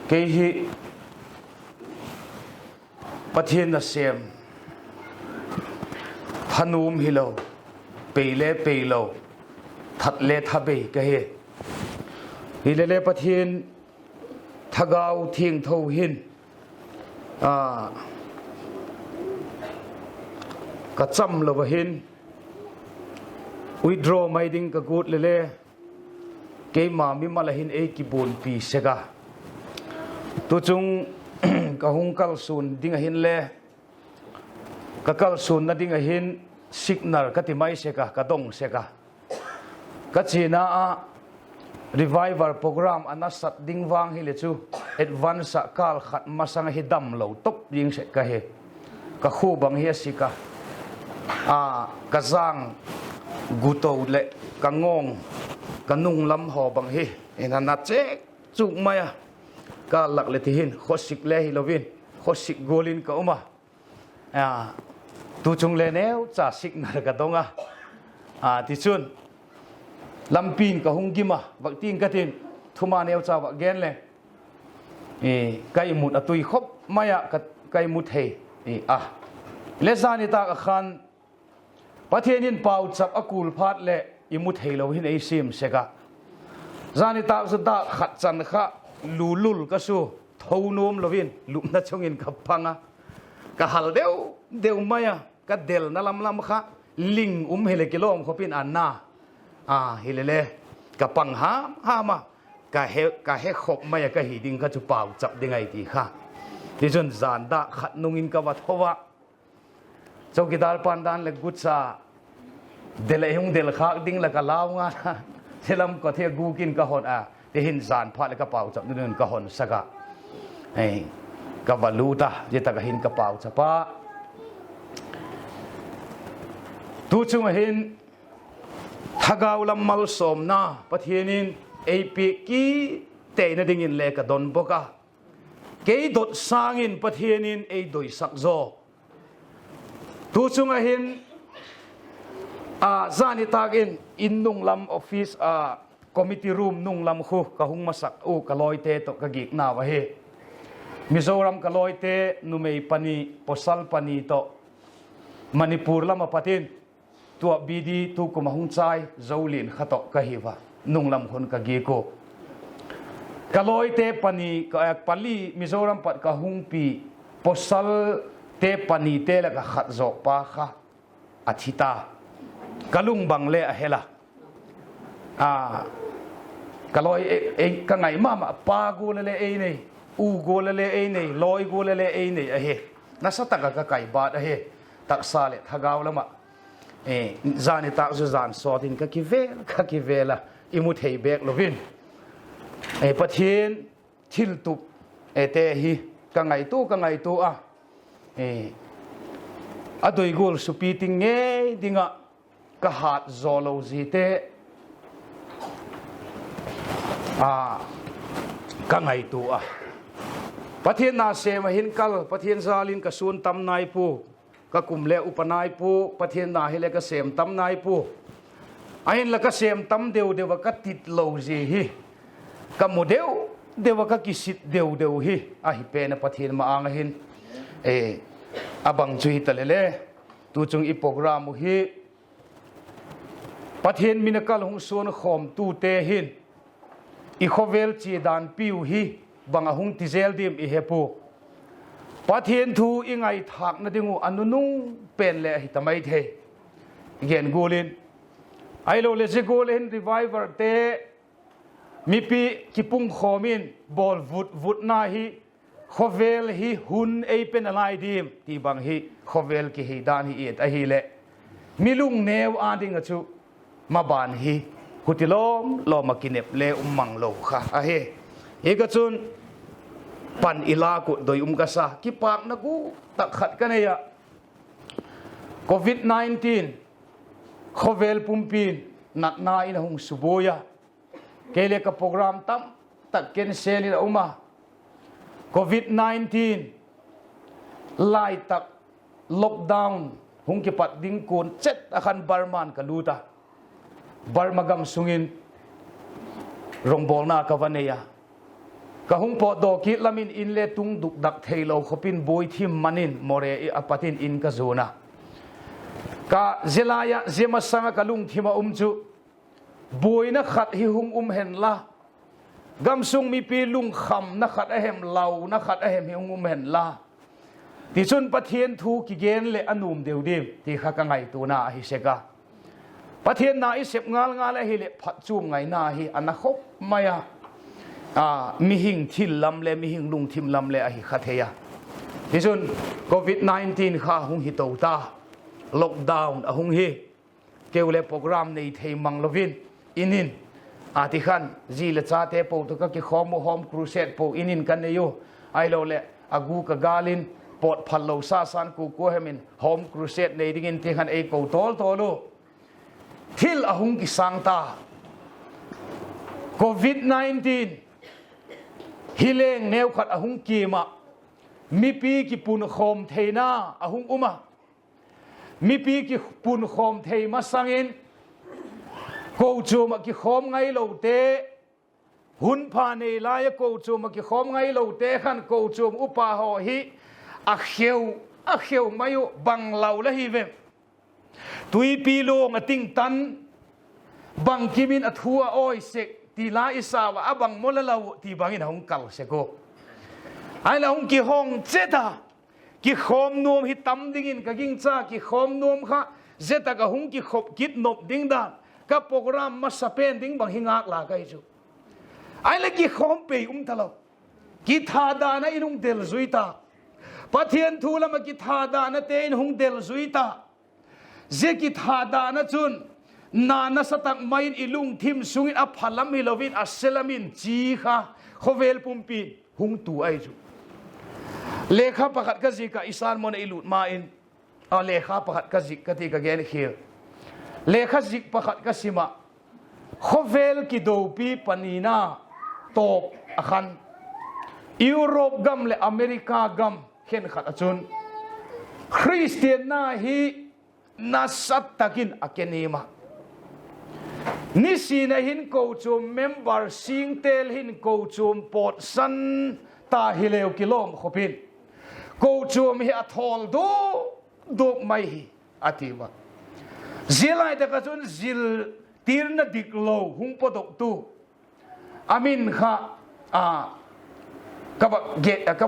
cái hi bắt thiên là xem thanum hi lo pei lo thật lệ thà bê cái hi lệ bắt thiên thagao thiêng thâu hin cả trăm lo hin withdraw mai ding ka gut lele ke ma mi mala hin e ki bon pi sega tu chung ka hung kal sun ding hin le ka kal sun na ding hin signal ka ti mai sega ka dong sega ka china a revival program anasat ding wang hi le chu advance kal khat masang hi dam lo top ding se ka he ka khu bang hi sika ka zang guto le ka ngong ka nung lam ho bang hi ena na che chuk maya ka lak le thi hin khosik le hi lovin khosik golin ka uma tu chung le neu cha signal ka donga ti chun lampin ka hungima vakting ka tin thuma neu cha wa gen le kai mut atui khop maya ka kai mut he le zani ta khan pathianin pau chap akul phat le imut heilo hin ei sim seka zani ta zda khat chan kha lulul ka su thounom lovin lumna chungin ka phanga ka hal deu maya ka del na lam kha ling hele kilom khopin anna hilele ka pang ha ma ka he khop maya ka hiding ka chu pau chap dingai ti kha ti jun zan da khat nungin ka wa thowa chokidar pandan le gutsa dele hung del khak ding la ka law nga selam ko the gu kin ka hon te hin zan pha le ka pau chap nun ka hon saka ka baluta je ta ka hin ka pau chapa tu chung hin thagaw lam mal som na pathianin ap ki te na ding in le ka don boka ke dot sangin pathianin ei doi sak zo tu chung hin zani tagin in nung lam office committee room nung lam khu ka hung masak ka loite to ka gik na wa he Mizoram ka loite numei pani posal pani to Manipur lam apatin tua bidi tu ko mahung chai zolin khato ka hiwa nung lam khon ka gi ko ka loite pani ka pali Mizoram pat ka hung pi posal te pani te la ka khat zo pa kha athita kalung bang le a hela kaloi ka ngai mama pa gu le ei nei u gu le ei nei loi gu le ei nei a he na sa taka ka kai ba a he tak sa le thagaw lama zani ta zu zan so tin ka ki vela imu thei bek lovin pathin thil tu te hi ka ngai tu adoi gol supi ting nge dinga ka hat zolo zite ka ngai tu pathian na se ma hin kal pathian zalin ka sun tam nai pu ka kumle upanai pu pathian na hele ka sem tam nai pu ain la ka sem tam deu ka tit lo ji hi ka modeu dewa ka kisit deu hi hi pe na pathian ma ang hin abang chui talele tu chung i program hi pathian minakal hung son khom tu te hin i khovel chi dan piu hi banga hung tizel dim i hepu pathian thu ingai thak na dingu anunung pen le hi tamai the gen golin ai lo le je golin revival te mi pi kipung khomin bol vut na hi khovel hi hun ei pen alai dim ti bang hi khovel ki hi dan hi et a hi le milung new ading achu ma ban hi hutilom lo makinep le mang lo kha a he ega chun pan ila ku doi ka sa ki pak na ku tak khat ka ne ya covid 19 khovel pumpin nat na in hung suboya kele ka program tam tak ken seli la uma covid 19 lai tak lockdown hung ki pat ding kun chet akhan barman ka luta barmagam sungin rongbol na kawaneya กะหงปอดกิลามินอินเลตุงดุกดักเทโลขปินบอยทิมมันินโมเรอปตินอินกะซูนะกะเจลายะเจมาสังกะลุงทิมาจูบอยนักขัดฮิหุงเห็นละกำซุงมีปีลุงคำนักขัดเห็มเหลานักขัดเห็มฮิหุงเห็นละที่สุนปะเทียนทูกิเกนเลอนุมเดียวดิมที่ข้ากังไงตัวนาฮิเซกะปะเทียนนาอิเสบงาลเลฮิเลพัดจูมไงนาฮิอันนักขบมายามีหิงทิลลำเลมีหิงลุงทิมลำเลอฮิขัดเฮียที่สุนโควิด-19 ข้าหุงฮิตาวตาล็อกดาวน์หุงฮิเกี่ยวเลโปรแกรมในเทมังลวินอินินอาทิขันจีเลชาเตปูตุกกิขอมโฮมครูเซตปูอินินกันเนยูไอโลเลอากูกะกาลินปอดพันโลซาซันกูเฮมินโฮมครูเซตในดิ่งที่ขันเอโกโตลโตโลทิลหุงกิสังตาโควิด-19ฮิเลงเนวขัดหุงกีมามีปีกิปุนโคมเทนาหุงอุมามีปีกิปุนโคมเทมาสังอินกูจูมากิโคมไงโลเตหุนพาเนลายกูจูมากิโคมไงโลเตขันกูจูมอุปาหอฮิอักเขียวมายุบังเหลาละฮิเวตุยปีโลงติงตันบังกิมินอทัวอ้อยเสกตีลาอิสาวะบังมลลาวตีบังอินหงเก่าเสกโกไอ้ละหงกิฮงเจตากิโคมนวมฮิตัมดิ่งกะกิงจ้ากิโคมนวมค่ะเจตากะหงกิขบกิดนบดิ่งดานกับโปรแกรมมาสเปนดิ่งบังหิงากลาไกจูไอ้ละกิโคมเปย์ทะเลากิทาดานะอินุงเดลซุยตาปะเทียนทูละมากิทาดานะเตอินหงเดลซุยตาเจกิทาดานะจุนนานาสตักไม่อิลุงทิมสุงินอภัลลมิลวินอัสเซลามินจีค่ะขเวลปุ่มปีหงตัวไอจูเลขาประคัดกะจิกะอิสานมอนอิลุดมาอินเลขาประคัดกะจิกะติกะเกนเขียเลขาจิกประคัดกะสิมาขเวลกิโดปีปนีนาโตบอคันยุโรปกัมและอเมริกากัมเห็นขัดจุนคริสเตียนนาฮีนัสัตตะกินอเกนีมานิสินหินโกจูมเมมเบอร์ซิงเตลหินโกจูมปอดสันตาฮิเลวกิโลมขบินโกจูมฮิอัทอลดูไม่ฮิอธิวะซิลายตะกะจุนซิลตีร์นดิกโลหุงปดกตูอามินค่ะกั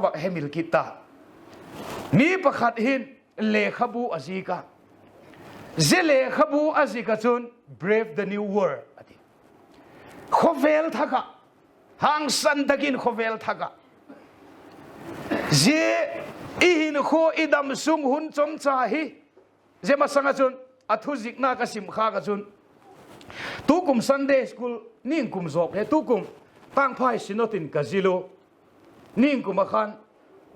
บเฮมิลกิตามีประคัดหินเลขบูอาซิกาเจเลขบูอาซิกาจุน brave the new world ขเวลทักะหางสันตะกินขเวลทักะเจอีหินโคอิดัมซุงหุนจอมจ่าฮิเจมาสังกจุนอัทุจิกนากสิมขากจุนตุกุม Sunday School นิ่งกุมจบเฮตุกุมตั้งพายสินอตินกาซิโลนิ่งกุมขัน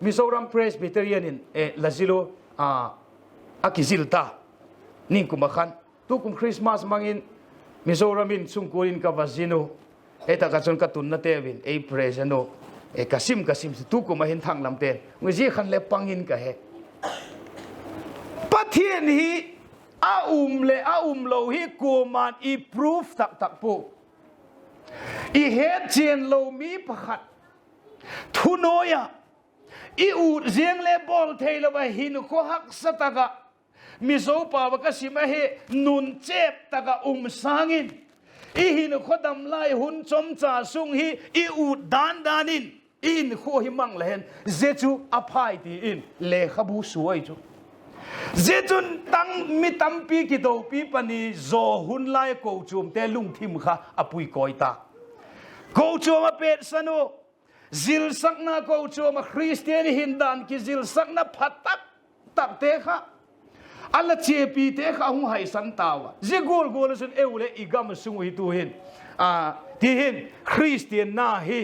มิโซรัม Presbyterian อินลาซิโลอากิซิลตานิ่งกุมขันตุกุมคริสต์มาสมังอินมิโซรัมินซุงกูรินกาวาซิโนตากาจนกตุนนาเตวินเพรสโนกาซิมตุกุมมาเห็นทางลำเตนงจีขันเลปังอินกะเฮปะเทียนฮีอาอุมโลฮีกูมานอีพรูฟตักปูอีเฮดเจนโลมีประคัดทุโนยาอีอูดเจียงเลบอลเทลวะหินโคฮักสตากะมิโซปาวกสิมาเฮนุนเจ็บตากะสังอินอีหินโคดำไลหุนจอมจ่าซุงฮีอีอูดดานินอินโคหิมังเลนเจจูอภัยตีอินเลขบูสวยจูเจจุนตั้งมิตัมปีกิโตปีปนีโจหุนไลโกจูมเตลุงทิมค่ะอปุยกอยตาโกจูมาเป็ดสนุจิลสักนาโกจูมาคริสเตียนหินดานกิจิลสักนาพัดตักเตค่ะอัลเจปีเตค่ะหุงไห้สันตาวะเจโกลสุนเอวเลอีกามสุงหิตูหินที่หินคริสเตียนนาฮี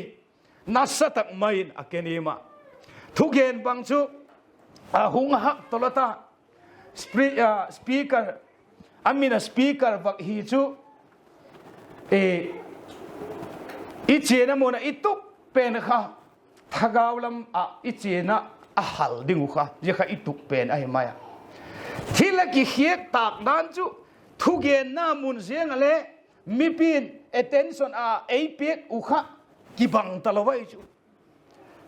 นัสตักไม่นอเกนีมาทุกเย็นบังชุหุงหักตลอดตาspeaker amina speaker vak hi chu ichena mona ituk pen kha thagawlam ichena ahal dingu kha je kha ituk pen ai maya thila ki hiek tak dan chu thugen na mun zeng ale mi pin attention a pek u kha ki bang talawai chu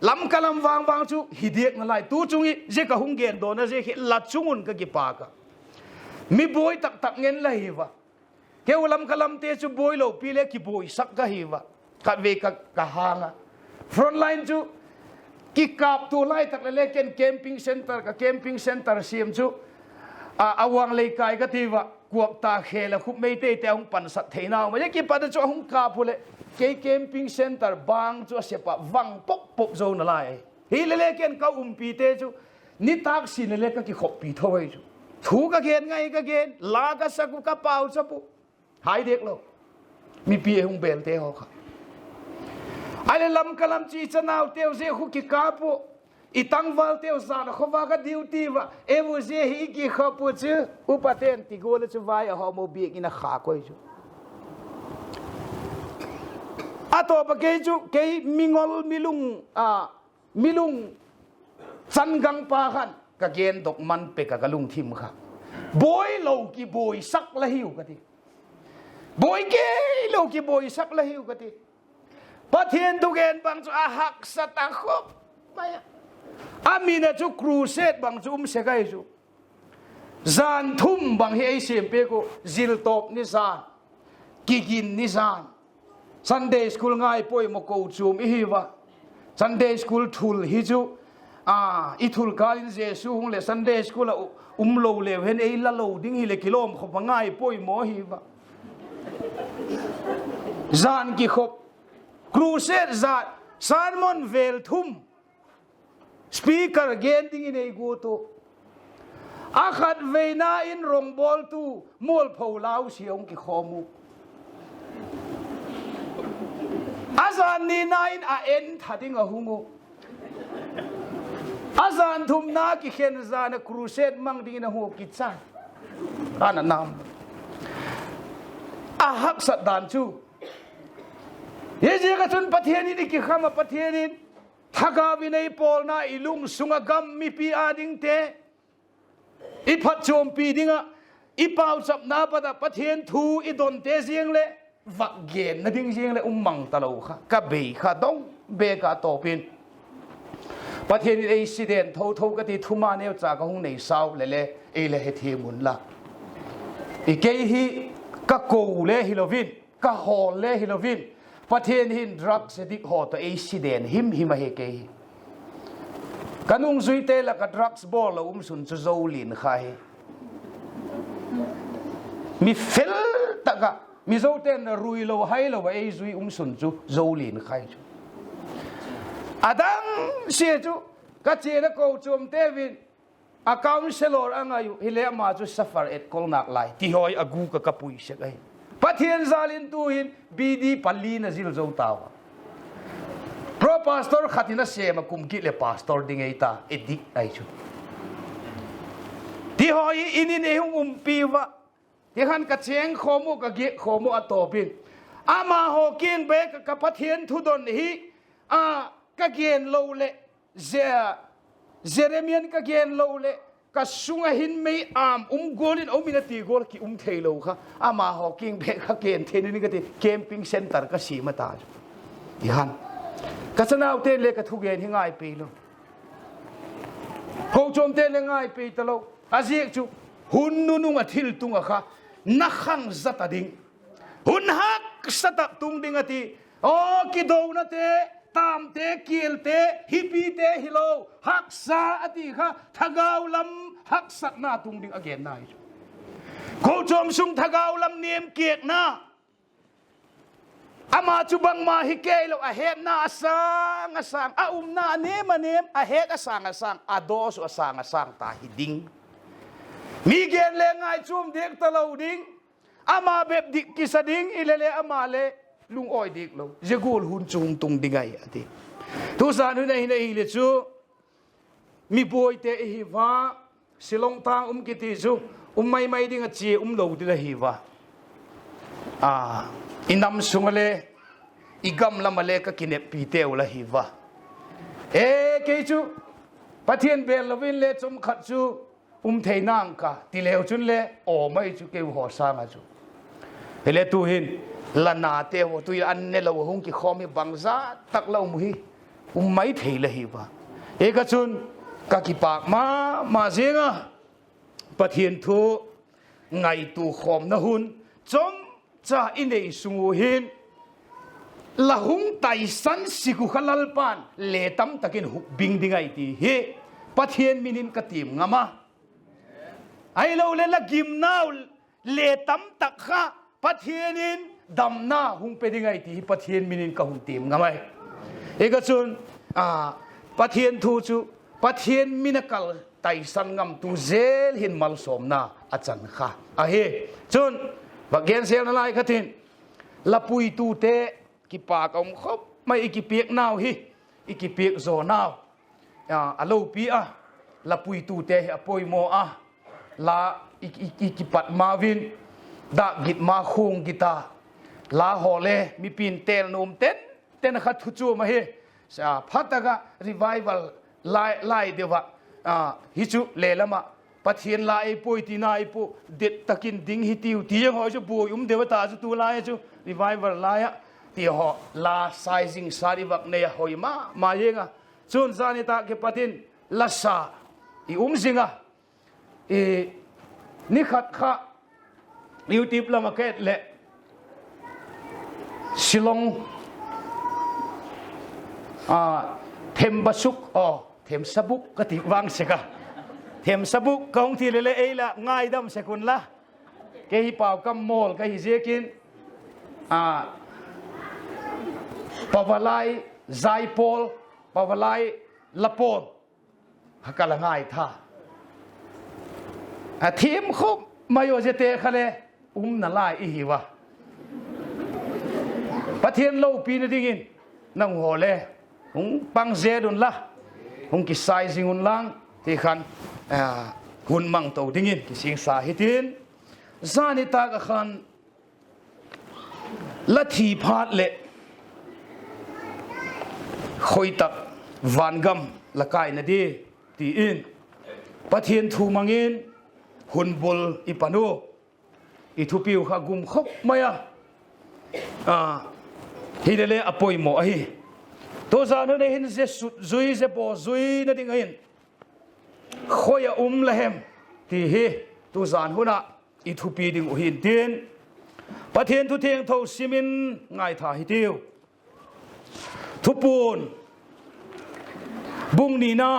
ลำกะลำวางจูฮิเดียกนั่นไรตู้จุงอีเจกะหุงเกนโดนะเจหิลัดจุงุนกะกิปากะมีบอยตักเงินเลยฮิวะเกี่ยวลำกะลำเตจูบอยโลปีเล็กกิบอยสักกะฮิวะกัดเวกะหางะฟรอนไลน์จูกิกาบตัวไล่ตักเล็กเกนแคมปิ้งเซ็นเตอร์กับแคมปิ้งเซ็นเตอร์เสียมจูอวังเลยกายกะทีวะกวบตาเขลคุไม่เตะแต่หุงปันสัตเทนาวมันยังกิปัดจูหุงกาพูเลแคมปิ้งเซ็นเตอร์บางจูเสียปะวังปกโซนอะไรฮิเลเล็กเกนเขาปีเตจูนิทักสินเล็กก็กิขบปีทอยจูถูกกะเกนไงกะเกนลากะสักุกะเปาสับุหายเด็กเรามีปีหุงเบลเตหอกค่ะไอ้ลำกะลำจีจะนาวเตียวเสียหุกิกาปูอีตั้งวัลเตียวสารเขาว่ากันดิวตีว่าวูเสียฮิกิขับปูจื้ออุปเทนติโกเลจะวายหอมโบีกินขาคอยจูตัวปะเกจูเกยมิงอลมิลุงสันกังปาขันกะเกนดอกมันเปกะกะลุงทิมค่ะบอยโลกีบอยสักละหิวกะทีบอยเกยโลกีบอยสักละหิวกะทีปะเทียนตุเกนบางจูอาหักสตังคบไปอามีนะจูครูเซตบางจูเสกายจูจานทุ่มบางเฮไอเสียมเปกูจิลตบนิสานกิกินนิสานSunday school ngai poi mo ko chum I hiwa Sunday school thul hi chu I thul kalin Jesu hung le Sunday school lo le hen ei la lo ding hi le kilom kho ngai poi mo hiwa zan ki khop crusade zat sermon vel thum speaker gen ding in ei go to akhat veina in rong bol tu mol phau lau siong ki khomu Azan ni nain a en thading a hungo Azan thum na ki khen zan a crusade mang ding na hu ki chan kana nam a hak sat dan chu ye je ka chun pathian ni ki khama pathianin thaga vinai pol na ilung sunga gam mi pi ading te I phat chom pi dinga I pau chap na pada pathian thu I don te jiang le vak gen na ding jiang le mang talo kha ka be kha dong be ka to pin pathian ni accident tho ka ti thuma ne cha ka hung nei sau le e le he the mun la I ke hi ka ko le hilovin ka hol le hilovin pathian hin drugs addict ho to accident him a he ke hi kanung zui te la ka drugs ball la sun chu zolin kha hi mi fel ta ka mi zo ten rui lo hai lo ai zui sun chu zolin khai chu adang sie chu ka che na ko chom te vin a counselor angayu hile ma chu suffer at kol nak lai ti hoi agu ka kapui se ai pathian zalin tu hin bidi palli na zil zo tawa pro pastor khatina se ma kum ki le pastor ding ai ta edik ai chu ti hoi inin e hung piwa ti han ka cheng khomu ka ge khomu atopin ama ho kin be ka pathian thu don hi ka gen lo le Jeremian ka gen lo le ka sunga hin mei golin minati gol ki thelo kha ama ho king be ka gen thenin ka ti camping center ka si mata ihan ka sanau te le ka thu gen hingai pe lo ho chom te le ngai pe talo aziek chu hun nu nu thil tunga kha nakhang zata ding hun hak sata tung ding ati o ki do na te tam te kiel te hipi te hilo hak sa ati kha thagau lam hak sat na tung ding again nai ko chom sung thagau lam nem kiek na ama chubang ma hi ke lo a het na asang na nem a het asang ados asang ta hiding mi gen le ngai chum dek talo ding ama beb dik kisading ilele amale lung oi dik lo jegul hun chung tung dingai ati tu san hu nei nei le chu mi boy te hi wa silong tang kiti chu mai ding a chi lo ti la hi wa inam sungale igam lamale ka kinep pi teu la hi wa ke chu pathian bel lovin le chum khat chu theinang ka tileu chun le o mai chu ke ho sa ma chu hele tu hin lana te ho tu an ne lo hung ki khomi bangza tak lo mu hi ไม่เทเลยหิวะเอกชนกากิปากมาเสียงประเทียนทูไงตูขอมนะหุนจอมจะอินเดสุงหินละหุงไตสันสิกุขลัลปันเลตัมตะกินหุบบิงดิไงตีเฮประเทียนมินินกติมงามาไอเราเล่นละกิมนาวเลตัมตะขะประเทียนินดำหน้าหุงไปดิไงตีประเทียนมินินกับหุงติมงามาเอกชนประเทียนทูจูประเทียนมินักลไตสันงามตูเซลหินมัลสมนาอาจารย์ข้าเฮจนบักเกนเซลนั่นไรขัดินละปุยตูเตกิปากอมคบไม่อีกิเปียกนาวฮิอีกิเปียกโซนาวอโลปีละปุยตูเตอปอยโมละอีกิปัดมาวินดากิดมาคงกิตาลาฮอเลมีปินเตลนมเต้นขัดทุจูมาเฮพัตตะกะรีไววัลไล่เดียวฮิจูเลลมาปัทเทียนลายปุยตีนายปุเด็ดตะกินดิ้งฮิติวที่ยังหอยจูปุยเดวตาจูตูลายจูรีไววัลลายที่หอลาไซซิงสาริวักเนียหอยมาเองจนซานิตาเก็บปัทินลัสซาซิงนี่ขัดข้านิวติปละมาเกตเละชิลองเทมบาสุกเทมสบุกกติวังเสกะเทมสบุกกองที่เละเอละง่ายดำเสกุลละเกฮิเป่ากำมอลเกฮิเจกินปาวไลไซโพลปาวไลลาโพลฮักกะละง่ายท่าทีมคุบมาโยเจเตะคะเลนั่นไล่อีหิวะประเทศโลปีนดิ่งนั่งหัวเล่หงปังเจดุนละหงกิไซซิงุนลังที่ขันหุ่นมังโตดิ่งกิสิงสาหิตินซานิตากะขันละทีพาดเละคอยตักวันกำละกายนาดีตีอินประเทศทูมังอินหุ่นบุลอิปานุอิทุปิวข้ากุมขบมาฮิเดเลอปอยโมอฮีตัวจานนั้นเห็นเจสุดจุยเจปอจุยนั่นเองเห็นขอยละเhemที่เฮตัวจานหุ่นอิทุปีดิ่งหินเตียนประเทศทุเทียงทศิมินง่ายท่าฮิติวทุปูนบุงนีนา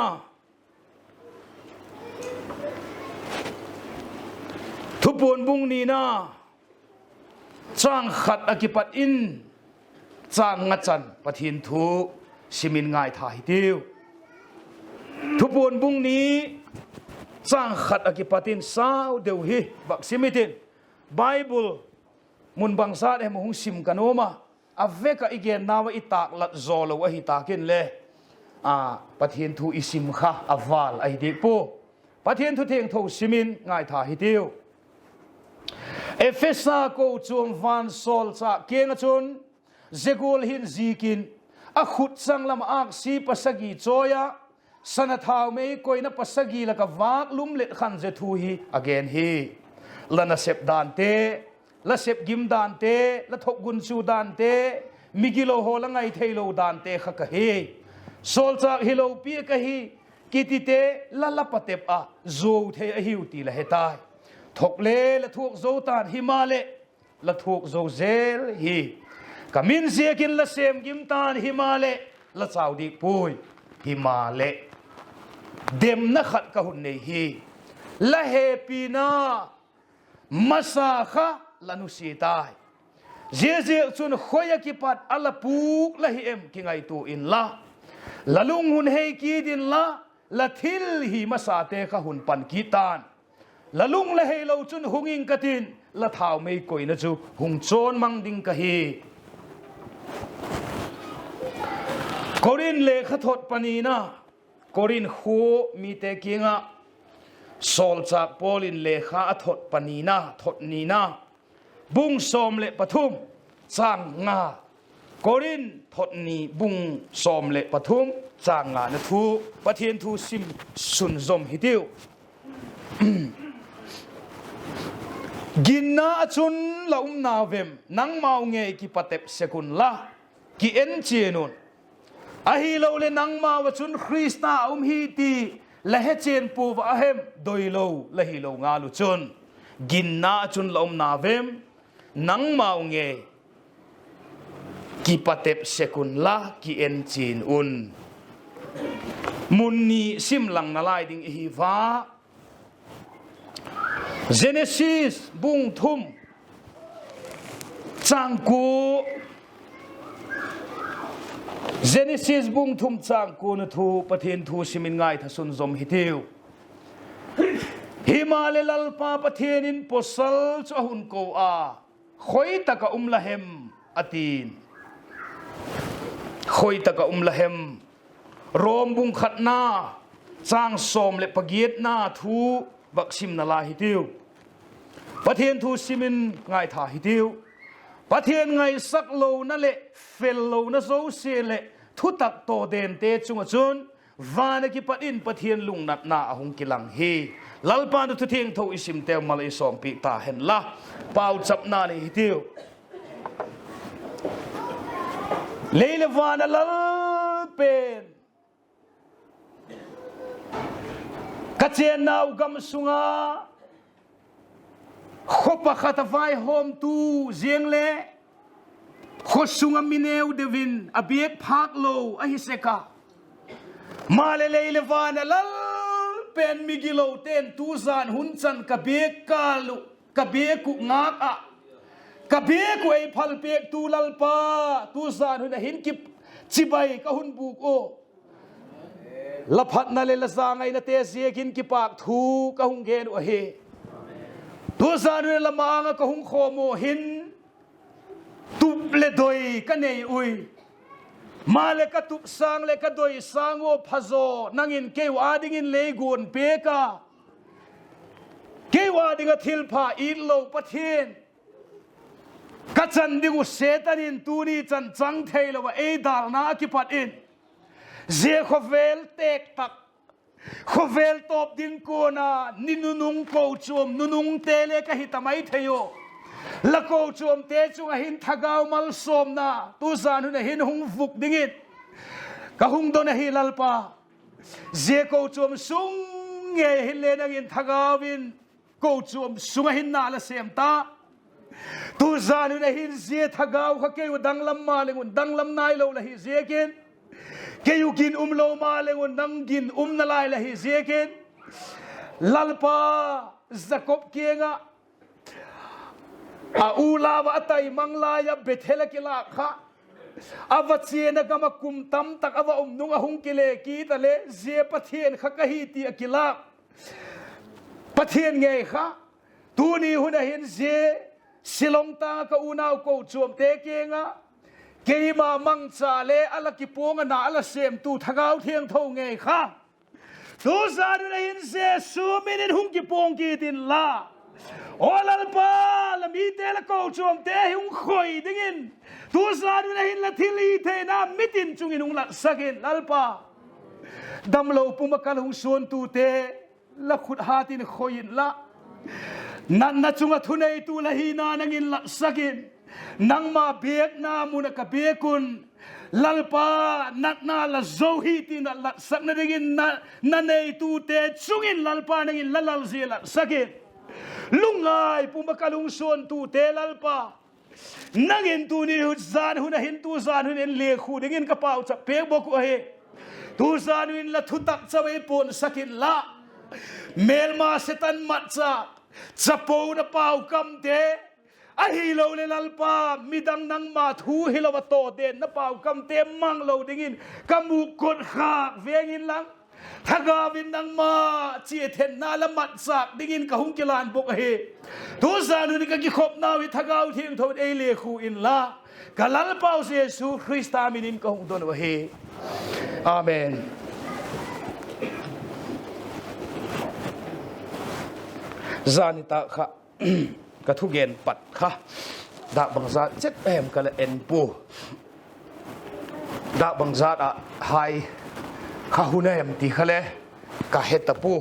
ทุปูนบุงนีนาจ้างขัดอกิปัดอินจ้างงัดจันปะทินทุสิมินง่ายถ่ายติวทุปูนบุงนี้จ้างขัดอกิปัดอินสาวเดียวฮีบักสิมิตินไบเบิลมุนบังซาเอมหงสิมกันโอมาอเวกอีเกนนาวอิตากลัดโซโลวะฮิตากินเลปะทินทุอิสิมข้าอวาลไอเด็กปูปะทินทุเทียงทุสิมินง่ายถ่ายติวเอเฟซ่าโกจวมวันโซลซาเกียงจุนเซกูลหินซีกินอขุดสังลำอักซีปัสกีโจยาสนทาวไม่ก่อยนับปัสกีแล้วก็วากลุ่มเล็ดขันเจทูฮีอเกนฮีละนัเซบดานเตละเซบกิมดานเตละทกกุนซูดานเตมิกิโลโฮละไงเทโลดานเตขะกะฮีโซลซาฮิโลปีกะฮีกิติเตละละปะเตบโจเทอฮิวตีละเฮตายทกเลละทุกโจตานฮิมาเลละทุกโจเซลฮีกามินเสียกินละเซมกิมตานฮิมาเลละสาวดิปุยฮิมาเลเดมนักขัดกะหุ่นเนฮีละเฮปีนามาสาขะละนุสีตายเจียเจียจุนขอยกิปัดอัลปูกละฮิเอ็มกิไงตูอินละลุงหุ่นเฮกีดินละทิลฮีมาสาเตขะหุ่นปันกีตานละลุงละเฮเราจุนหุงอิงกะตินละท้าวไม่ก่อยนะจูหุงโจนมังดิงกะฮีกอรินเลขทดปนีนะกอรินคูมีเตกิงะโซลจากโปลินเลขาทดปนีนะทดนีนะบุงสมเลปทุมสร้างงากอรินทดนีบุงสมเลปทุมสร้างงานทูปะเทียนทูซิมสุนซมฮิติวกินนาจุนละนาเวมนังเมาเงกิปะเตปเซกุนละกิเอ็นเจนุน a hi lo le nang ma wa chun Krista hi ti la he chen pu wa hem doi lo la hi lo nga lu chun gin na chun lom na vem nang mau nge ki patep sekun la ki en chin un mun ni sim lang na lai ding hi va Genesis bung thum chang ku Genesis bung thum chang ku na thu pathin thu simin ngai tha sun zom hitiu himale lalpa pathin in posal cho hun ko a khoi taka lahem atin khoi taka lahem rom bung khatna chang som le pagiet na thu baksim na la hitiu pathin thu simin ngai tha hitiu pathin ngai sak lo na le fel lo na zo se le thu tak to den te chung chun vana ki patin pathin lung nat na ahung kilang hi lalpa tu thieng tho isim te mal i som pi ta hen la pau chap na ni hitiu leile vana lal pen kachen nau gam sunga khopa khata vai hom tu zieng le khosunga mineu devin abiek phak lo a hi seka male leile vana lal pen migilo ten tu zan hun chan kabek kalu kabek ku ngak a kabek ku ei phal pek tu lalpa tu zan hun hin ki chibai ka hun buk o la phat na le la zangai na te zekin ki pak thu ka hung gen o he tu zan hun la manga ka hung khomo hin tu le doi ka nei ui male ka tup sang le ka doi sango phazo nangin keu ading in legun peka keu ading a thilpha ilo pathin ka chan dingu setanin tuni chan chang thailo wa e dal na ki pat in je khovel tek tak khovel top din ko na ninunung ko chum nunung tele ka hitamai thayo lako chum te chunga hin thagau mal som na tu zan hu hin hung vuk dingit ka hung do na hilalpa je ko chum sung nge hin le nang in thagawin ko chum sunga hin na la sem ta tu zan hu hin je thagau kha ke danglam ma lengun danglam nai lo la hi je ken ke yu kin lo ma lengun nang gin na lai la hi je ken lalpa zakop kenga a ula wa tai manglaya bethela kila kha avachena kama kum tam tak ava nunga hung kile ki tale je pathen kha ka hi ti akila pathen nge kha tuni huna hin je silong ta ka unau ko chum te kenga keima mangcha le ala ki ponga na ala sem tu thagau thieng tho nge kha tu za du hin je su minin hung ki pong ki tin la olalpa la mi te la ko chum te hung khoi dingin tu sa du hin la thili the na mitin chungin hung la sakin lalpa damlo pumakal hung suon tu te la khut hatin khoin la nan na chunga thunei tu la hi na nangin la sakin nang ma bek na muna ka bekun lalpa natna la zohi tin la sakna dingin na nei tu te chungin lalpa nangin lalal zela sakin lungai pumakalung son tu telalpa nangin tu ni zan huna hin tu zan hun le khu dingin ka pau cha pe boku he tu zan hin la thutak chawei pon sakin la melma setan matcha chapo na pau kam te a hi lo le lalpa midang nang ma thu hilawa to den na pau kam te mang lo dingin kamu kot kha vengin lang thagawin nang ma chi then na la mat sak dingin ka hung kilan bok he tu sa nu ni ka ki khop nawi thagaw thing thot e le khu in la kalal pau se su Krista minin ka hung don wa he amen zanita kha ka thu gen pat kha da bang za chet em ka la en pu da bang za a hai kha hunem ti khale ka hetapu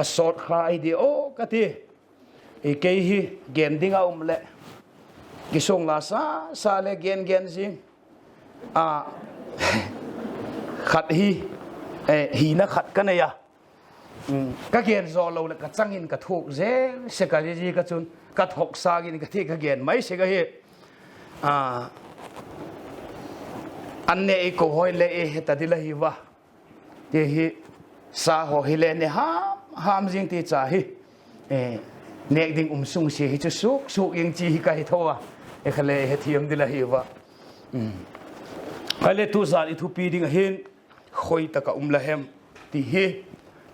asot kha ide o kati e ke hi gen dinga le kisong la sa le gen jing a ขัดฮีนะขัดกันเนี่ยก็เกียนโซโลเลยก็จังหินก็ถูกเจ้เสกจีก็จุนก็ถกซากินก็ที่ก็เกียนไม่เสกเหอันนี้อีกหอยเล่เหตุที่ละหิวะที่ฮิสาหอฮิเลเนี่ยห้ามจริงที่จ่าฮิเนกดิ่งสุงเสียฮิจะสุกยังจีฮิกายทัวเขาเลยเหตุที่ยังที่ละหิวะเขาเลยทุสานอิทุปีดิ่งหินคอยตะกละเฮมที่ฮิ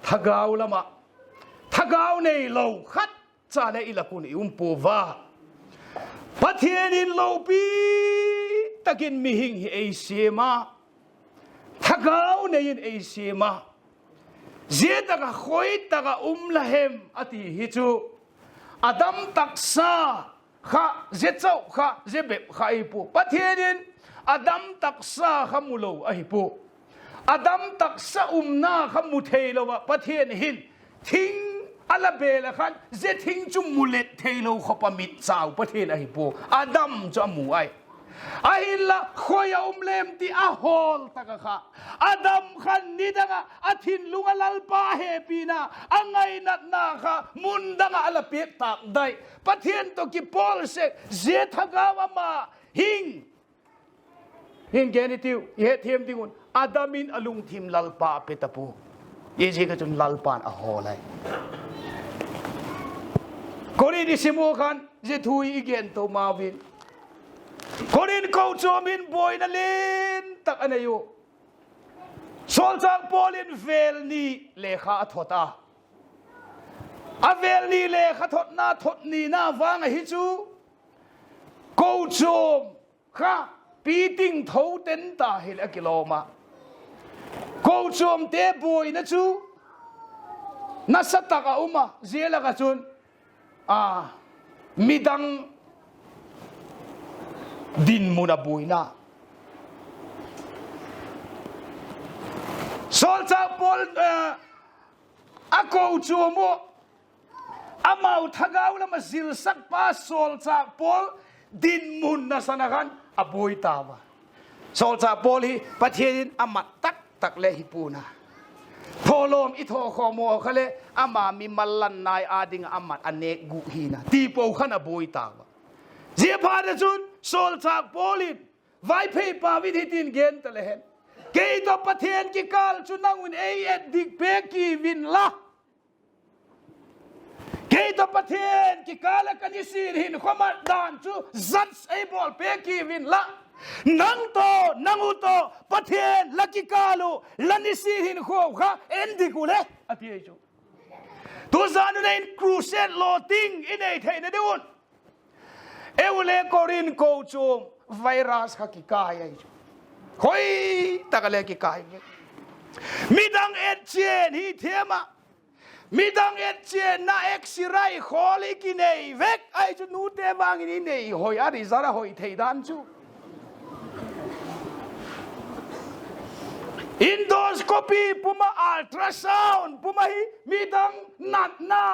ทักเอาละมาทักเอาในโลขัดจ่าเลยอิละคุณปูวาประเทศนี้โลปีตะกินมีหิงเอเชียมาทักเอาในเอเชียมาเจตกะคอยตะกะละเฮมอติฮิจูอดัมตักซาข้าเจเจ้าข้าเจเบบข้าอิปูประเทศนี้อดัมตักซาข้ามุโลอหิปูอดัมตักซานาข้ามุเทโลวะประเทศหินทิ้งอัลเบลขันเจทิ้งจุมุเลตเทโลขปมิดสาวประเทศอหิปูอดัมจะมูไอหินละขอยเลมที่อาโฮลตะกะข้าอดัมขันนี่ตะกะอธินลุงลัลปาเฮปีนาอังไงนัดนาข้ามุนดังอัลเปียตักได้ประเทศตัวกิปอลเซเจทักาวมาหิงเกนิติวเฮเทียมติงุนอาดามินอลุงทิมลัลปาเปตปูเยจิกจนลัลปานอาโฮเลยคนนี้สิมูขันเจทุยอีเกนโตมาวินคนนี้เขาจอมินบอยนั่นเล่นตักอันนี้อยู่โซลจากโพลินเวลนีเลขาทอตาอเวลนีเลขาทอตนาทอตนีน่าฟังฮิจูเขาจอมข้าปีติงเท่าเต็นตาเฮลกิโลมาเขาจอมเตะบอยนะจูนัสตักอาอุมาเจลกจุนมิดังดินมุนาบุยนาโซลจากพอลอากูจูโมอามาอุทกาวละมาซิลสักป้าโซลจากพอลดินมุนนะสนากันอาบุยตาวะโซลจากพอลฮีประเทศอามาตักเลฮิปูนาโทโลมอิโทโคโมเขาเลยอามามีมัลลันนายอาดิงอามาอเนกกุฮีนาตีโปขันอาบุยตาวะเจ้าพาดจุนโซลจากโพลินไวเพย์ปาวิธีดินเกนตะเลนเกยตัวประเทศกิกาลจุนังวินเอเอดดิกเปกีวินละเกยตัวประเทศกิกาลกันยิสิรินขมาดานจูซัดไอบอลเปกีวินละนังโตนังอุโตประเทศลักิกาลูลันิสิรินขวข้าเอ็นดิกุเลอธิเอจูตัวซานุเนนครูเซตโลติงอินเอเทนเดอุนเอวเลโครินโกจูมไวรัสฮักกิกายจูคอยตะกะเลกิกายมิดังเอเจนฮีเทมามิดังเอเจนนาเอ็กซิไรขอลิกินเอเวกไอจูนูเตบางอินเนหอยอาริซาระหอยเทดันจูอินโดสโคปีปุมาอัลตราซาวน์ปุมาฮีมิดังนัดนา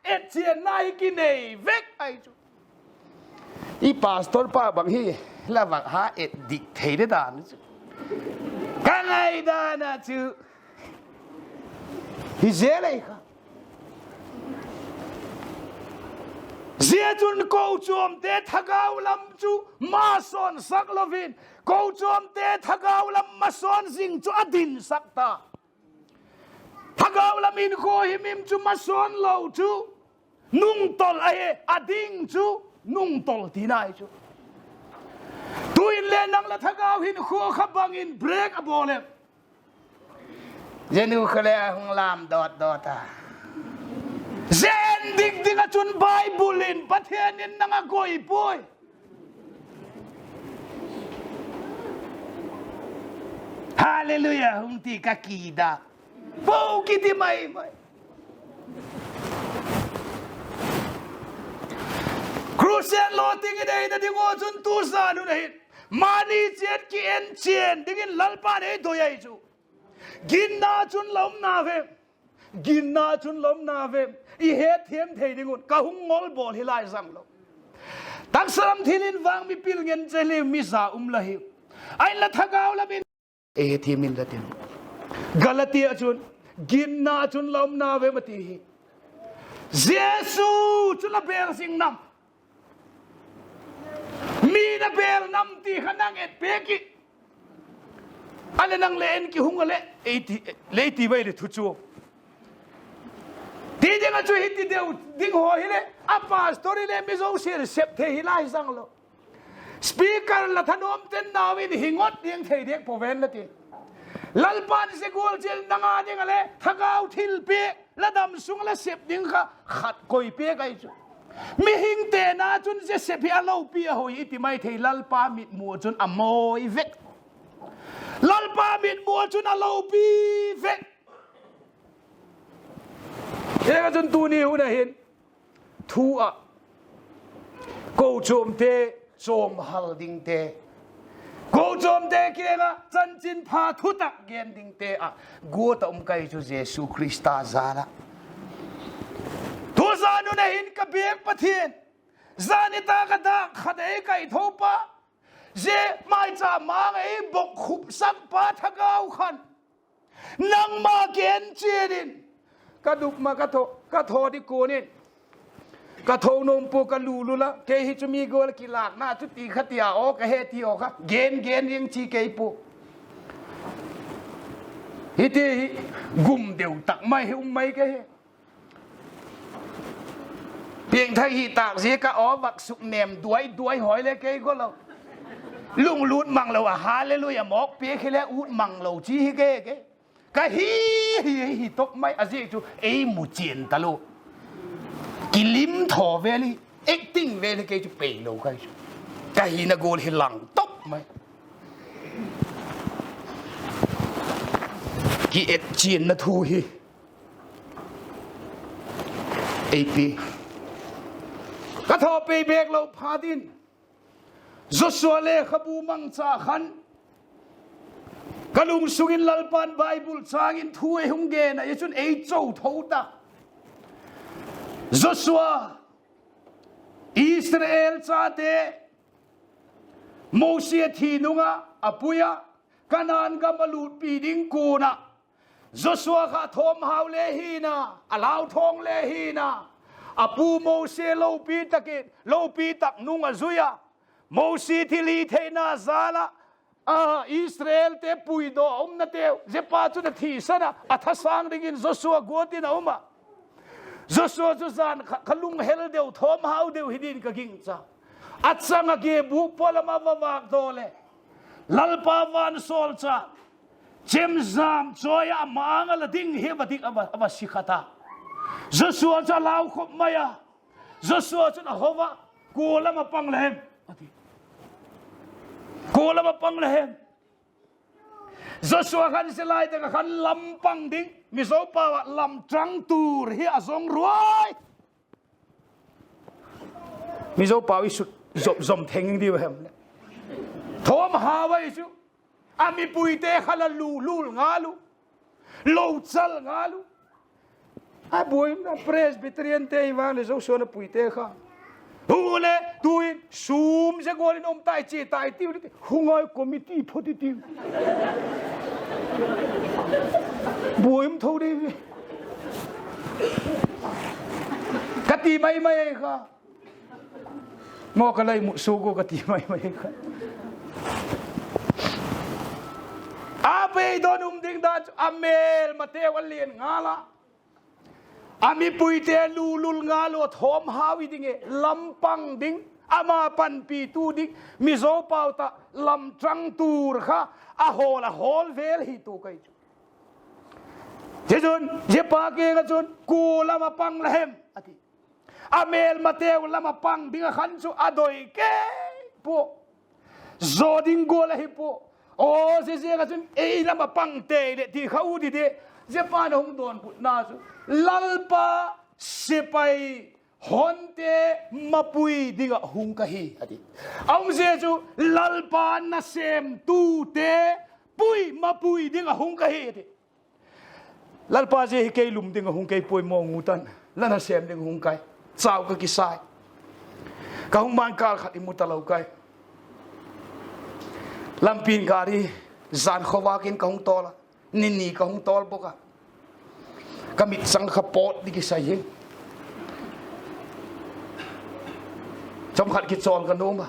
เอเจนนาฮิกินเอเวกไอจูอีพาสตอร์ป้าบางทีละวักหาเอ็ดดิกเทเดดานกันไงดานะจูฮิเจเลยค่ะเสียจุนกูจอมเตะทักเอาลำจูมาสอนสักลวินกูจอมเตะทักเอาลำมาสอนสิงจูอดินสักตาทักเอาลำอินโคหิมิมจูมาสอนเราจูนุ่งตอลไออดิงจูนุ่งตอลที่ไหนจูตัวอินเลนังละทักเอาหินขัวขับบังอินเบรกอบอเลเจนูเคลียหงลามดอดเจนดิกจุนไบเบิลินประเทศนี้นังกอยป่วยฮาเลลูยาหงตีกะกีดาปูกิติไม่ครูเซนโลติงได้แต่ที่ว่าจนตัวสานุได้มานีเจ็ดกินเชียนดิ้งลัลปานให้ตัวใหญ่จูกินนาจุนล้มนาเวอีเฮดเทียมเทดิ้งุนกะหุงงอลบอลฮิลายซังโลตักสลัมทิลินวางมีปิลเงินเจลิมิซาละหิไอละทักเอาละบินเอเทียมินละติน กาลาเตียจุนกินนาจุนลมนาเวมติเยซูจุนละเบลสิงนำมีนะเบลนำตีขนังเอ็ดเปกิอะไรนังเล่นกี่หุงอะไรเลตีไว้เลยทุจูที่เด็กช่วยฮิตเดียวดิ้งหัวฮิเลอาปาสตอรี่เลยมิโซเชียลเซฟเทฮิลาฮิสังโลสปีกเกอร์ละท่านอมเต็นนาวินหิงอดเดียงเทเด็กพอเวนละทีลัลปานเสกูลเจลนังอาเดียงอะไรทักเอาทิลเปละดำสุงละเซฟดิ้งค่ะขัดกอยเปกันจุมีหิงเตนาจุนเซฟฮิอาโลปีอาหอยอิติไม่เทลัลปามิดมัวจุนอโมยเวกลัลปามิดมัวจุนอาโลปีเวกเอ้ก็จนตัวนี้หุ่นเห็นทัวกูโจมเตโจมฮัลดิงเตกูโจมเตกิเลนะจันจินพาทุตักเกนดิงเตอะกูตอมไกจูเยซูคริสต์ซาละทุสานุนเห็นกับเบียกปะเทียนซานิตากระดาขัดเอไก่ทุปะเจไม่จะมาไอ้บกขุบสักปะทักเอาขันนังมาเกนเจดินกระดุกมากระโถที่กูนี่กระโถนมปูกระลูลุละเกฮิจุมีโกลกิลากหน้าจุดตีขัดยาออกกระเฮตีออกครับเกนยังชีเกยปูฮิตีกุมเดียวตักไม่ให้ไม่เกยเพียงถ้าฮิตากเสียก็อ๋อบักสุกเนมด้วยหอยเลยเกยก็เราลุงลูดมังเราหาเลยลุยหมอกเปียกแล้วอุดมังเราจีเกยก็ฮีตกไม่อาศัยจูเอ้หมูเจียนตะลุกิลิมทอเวลีเอ็กติ้งเวลีเกจูเปย์โลกันจูก็ฮีนักโกลฮิลังตกไหมกี่เอ็ดเจียนนะทูฮีเอปีก็ทอเปย์เบกเราพาดินจุดส่วนเล่ขบูมังซาขันกลุงสุกินลัลปันไบเบิลสร้างอินทุ่ยหงเกนะยจุนเอโจทอตาจุดส่วนอิสราเอลชาติโมเสสที่นุ่งอาปุยะกันนันกัมลูดปีดิงกูนะจุดส่วนข้าทอมฮาวเลฮีนะอาลาวทองเลฮีนะอาปูโมเสสโลปีตักนุ่งอาซุยะโมเสสที่ลีเทนาซาละอิสราเอลเตปุยโดอมนาเตวเจปาจุนทีสนะอัฐสังดิ่งโจชัวกวตินะอุมาโจชัวจุซานขลุงเฮลเดวทอมฮาวเดวฮิดินกะกิงจ้าอัฐสังเกบุปลมาวากโตเลลัลปาวานโซลจ้าเจมซามจอยอามังละดิ่งเฮบดิกอบสิขตาโจชัวจะลาวขบมายาโจชัวจุนฮาวะกูละมาปังเลมกูละมาปังเลยจะสวกันสิไลแต่กันลำปังดิ้งมิโซปาวลำจังตูร์เฮียสงรวยมิโซปาวิสุจมเทงดีเว้ยทอมหาไว้สุอามีปุยเตะขันลูงาลูโลซัลงาลูอาบุยนะ Presbyterian เตะวางเลยจะสวนปุยเตะข้าฮูเล่ดูอินซูมจะกอลินอมตายเจตายติวนี่ฮุงไอคอมมิตี้พอดีติวบุยมทูดีกติไม่ค่ะมอกอะไรมุสูกูกติไม่ค่ะอาเปย์โดนุมดิ้งดาอเมลมาเทวันเลียนงาละอามีปุยเตลูงาลูทอมฮาวิดิ้งลำปังดิ้งอามาปันปีตูดิ้งมิโซปาวตาลำจังตูร์ค่ะอาโฮละโฮลเวลฮิตูไกจูเจจุนเจปาเกงจุนกูละมาปังละเฮมอาเมลมาเทวละมาปังดิ้งขันจูอาดอยเกปูโซดิ้งกูละฮิปูโอ้เสียกันจุนเอละมาปังเตะที่เขาดีเดเจปาหงโดนปุนาจูลัลปาเสไปฮอนเตมาปุยดิงหุงกะฮีอดีเอาเสียจูลัลปานาเซมตูเตปุยมาปุยดิงหุงกะฮีอดีลัลปาเจฮิเกลุมดิงหุงกะปุยมองงูตันลันนาเซมดิงหุงกะสาวกะกิสายกะหุงมันกาลขัดอิมุตะลาวกะลำปีนการีจานขวากินกะหุงโตละ นี่ก็หงตอลบอกกมิดสังขปอดดิกิใส่ยิงจำขัดกิจซอนกันโน้ม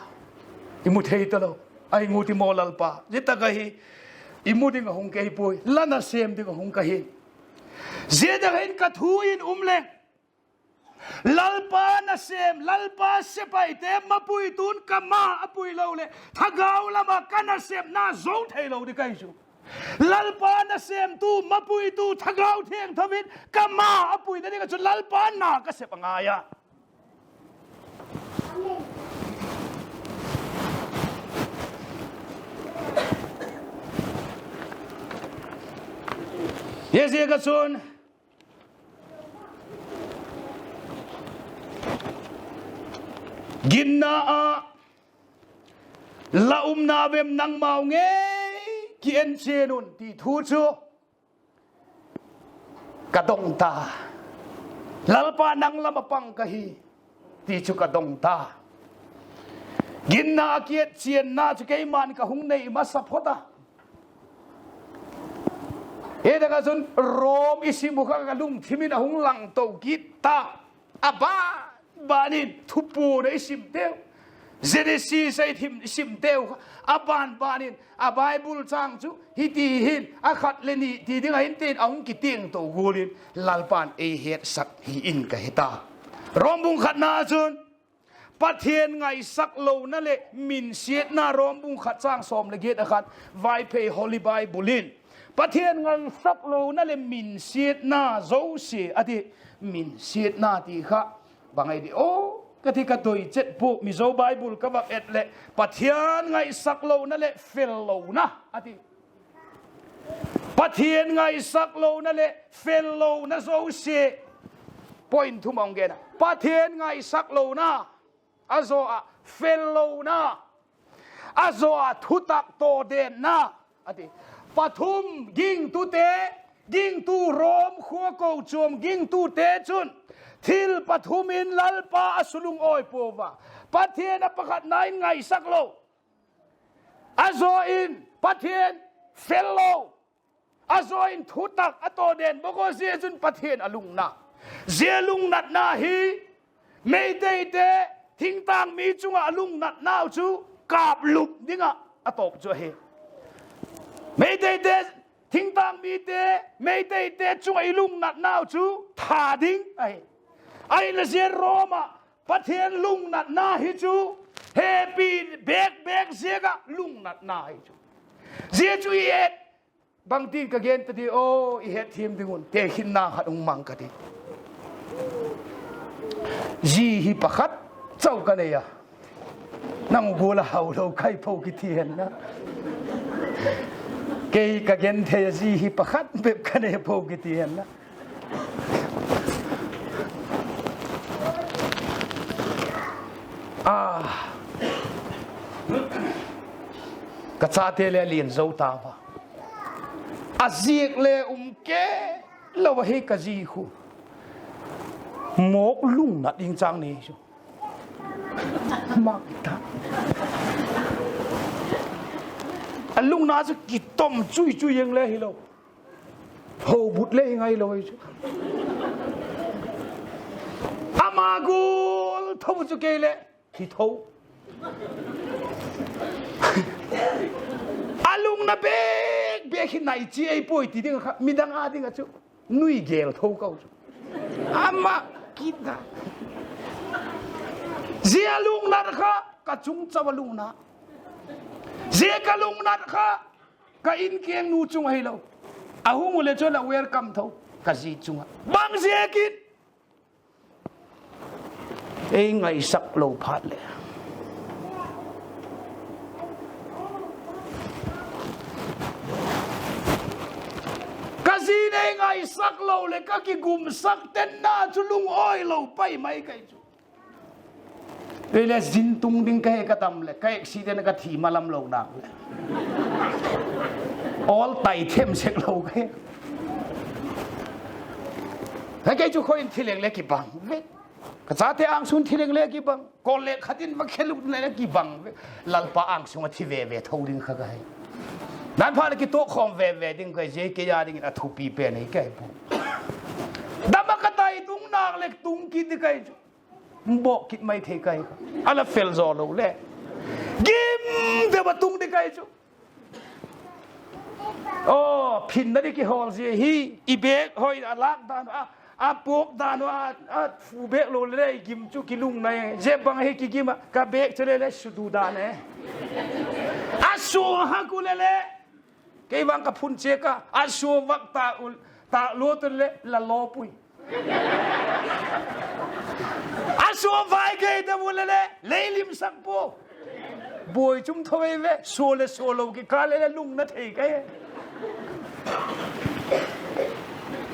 อิมุเทยตลอดไอ้งูที่มอลลปาจิตตะกะฮีอิมุดิ่งหงเกยปุยลันเซมดิ่งหงกะฮีเจดะเห็นกระทูอินเล่ลัลปานะเซมลัลปาเสไปเตมมาปุยตุนกะมาอปุยเลวเลถ้าเกาละมากันนะเซมน่าโจเทยเลวดิไกจูลัลปานะเซมตูมาปุยตูถ้าเกาเทียงทวินกะมาอปุยนั่นก็จุลัลปาน่ากะเสปงายะเยเซียกสุนกินนาละนาเวมนังเมาเงเกียนเชนุนที่ทูชูกระดงตาลัลปานังละมาปังกะฮีที่ชูกระดงตากินนาเกียนเชียนนาจุกไอมันกะหุงในมาสัพพตาเอเดกสุนโรมอิสิมุขกะลุงทิมินหุงหลังโตกิตาอาบาบานินทุปูในอิสิมเตวเจเนซีไซทิมอิสิมเตวอาบานบานินอาไบเบิลจังจูฮิตีหินอาขัดเลนีที่ดิ้งหินเตนเอากิเตียงโตกูลินลัลปานเอเฮตสักฮีอินกะเฮตารอมบุงขัดนาจุนปะเทียนไงสักโลนั่นแหละมินเสียนารอมบุงขัดสร้างสมละเกียดอาขัดไวเพย์ฮอลลีไบบุลินประเทศงันสักโลนั่นเลยมินเสียนาโจเสียอดีมินเสียนาที่ข้าบางไอเดียโอ้ก็ที่กระตุยเจ็ดพวกมิโซไบเบิลก็แบบเอ็ดเละประเทศไงสักโลนั่นเลยเฟลโลนะอดีประเทศไงสักโลนั่นเลยเฟลโลนะโจเสียพอยน์ทุ่มองเกนะประเทศไงสักโลนะอาโซอะเฟลโลนะอาโซอะทุตักโตเดนนะอดีปฐุมยิงตูเตยิงตูโรมขัวโกจวมยิงตูเตจุนทิลปฐุมินลัลปาอสุลุงโอยปูวะประเทศประกาศนายไงสักโลอาโซอินประเทศเฟลโลอาโซอินทุตักอโตเดนบกเสียจุนประเทศอลุงนาเสียลุงนัดนาฮีไม่ได้เตทิ้งต่างมีจุงอลุงนัดนาวจูกาบลุบดิ้งอตบจ่อเฮไม่ได้เตทิ้งต่างมีเตไม่ได้เตจุงไอลุงนัดนาวจูถาดิ้งไอ้ละเสียโรมาประเทศลุงนัดนาฮิจูเฮปีเบกเสียกะลุงนัดนาฮิจูเสียจูเอ็ดบางทีก็เกณฑ์ตีโอเฮ็ดทีมดิ้งวนเตะหินนาหัดมังกะดิจีฮิปะขัดเจ้ากันเนี่ยนั่งบัวละเฮาเราใครพอกิเทียนนะเกย์ก็เกณฑ์เทียจีฮิปะขัดแบบกันเนี่ยพอกิเทียนนะกษัตริย์เลียนเจ้าตาวะอาเซียกเลเกลาวะเฮกจีคูหมกลุงนัดยิงจังนี่ชูมากท่าอันลุงน่าจะกิดต้มจุยยังเลยเราโหบุตรเลยยังไงเราชูอามากูทุ่มจุเกเลยที่ทุ่มอาลุงน่ะเบกขึ้นไหนจีไอ้ป่วยที่ดิ้งครับมีดังอาดิ้งอ่ะชูนุยเกลทุ่มเขาชูอามากินนะเสียลุงนัดข้ากระจุงเจ้าลุงนะเสียกะลุงนัดข้ากะอินเกียงนูจุงให้เราอาหูมุเลจวนละเวลคัมเท่ากะจีจุงบางเสียกินเอ้ไงสักโลพัดเลยกะจีได้ไงสักโลเลยก็กิกุมสักเต็นหน้าจุลุงอ้อยโลไปไหมไกจูเวลาจินตุงดิ้งแค่กระทำเลยแค่สิ่งนั้นก็ที่มาลำโลนักเลย all ไตเทมเช็คโลกให้แกจูคอยที่เลี้ยงเล็กกี่บังกษัตริย์อ่างสุนที่เลี้ยงเล็กกี่บังกอลเล็กขัดินมาแค่ลูกเล็กกี่บังลัลปะอ่างสุนที่เวเท่าดิ้งข้าก็ให้ นั้นพากิโตของเวดิ้งก็เจกิยาดิ้งอัฐุปีเป็นให้แก่ผู้ดำมากระต่ายตุงนางเล็กตุงกินที่ไกบอกคิดไม่เทไกอะไรเฟลโซโลเล่กิมเดี๋ยวมาตุงที่ไกจูโอ้พินนั่นกี่ฮอลเสียฮีอีเบกหอยลักดานอาปกดานว่าฟูเบกโลเล่กิมจูกิลุงในเจ็บบังให้กิมกะเบกเฉลเล่สุดูดานเน่อาชัวฮักุเล่เกี่ยวังกับพุนเจกะอาชัววักตาโลตุเล่ละโลปุยอาชัวไฟเกยตะบุเล่เล่ลิมสักปูบอยจุ่มทวีเวโซโลกิกาเล่ลุงนัทเอก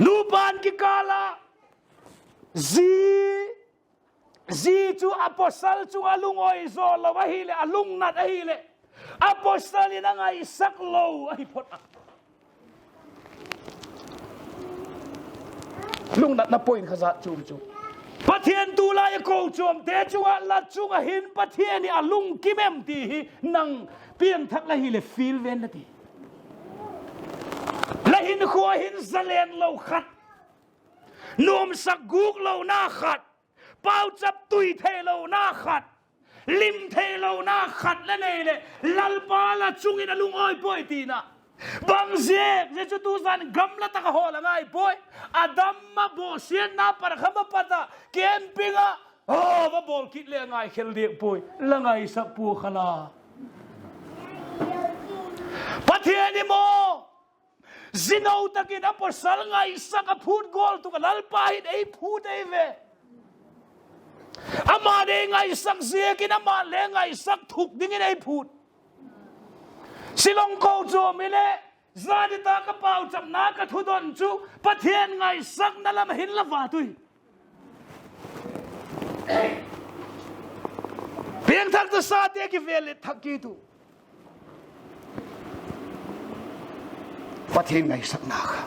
นูปานกิกาลาจีจูอพอสลจูอาลุงโอยโซลวะฮิเลอาลุงนัดอฮิเลอพอสลนี่นังไอสักโลอฮิพอดลุงนัดนับปอยขจัดจูปะเทียนตูลายโกจมเตจูอาลัดจูอาหินปะเทียนนี่อาลุงกิเมมตีฮีนังเปียนทักละฮิเลฟิลเวนตีละหินขัวหินสเลนโลขัดนวมสักกุกโลหน้าขัดเป้าจับตุยเทโลหน้าขัดลิมเทโลหน้าขัดและนี่เลยลัลปาละจุงอินลุงอ้อยป่วยตีนะบางเสียจะจุดตุสันกำละตะกะโหละไงป่วยอดัมมาโบเสียนาปะขมาปะตาเกนปิงะโอ้มาโบคิดเลยไงเคลเดียป่วยละไงสักปูขลาปะเทียนิโมซินเอาตะกินอัปสลไงสักพูดกอลตุกลัลปาหินไอพูดไอเวอามาเดงไงสักเสียกินอามาเลงไงสักถูกดิ้งไอพูดสิลงโกโจมิเลซาดิตากระเป๋าจับนากระทุดอนจูปะเทียนไงสักนั่นละมหินละวาตุยเพียงทักตะซาเตียกิเวลทักกีตุปะเทียนไงสักนาค่ะ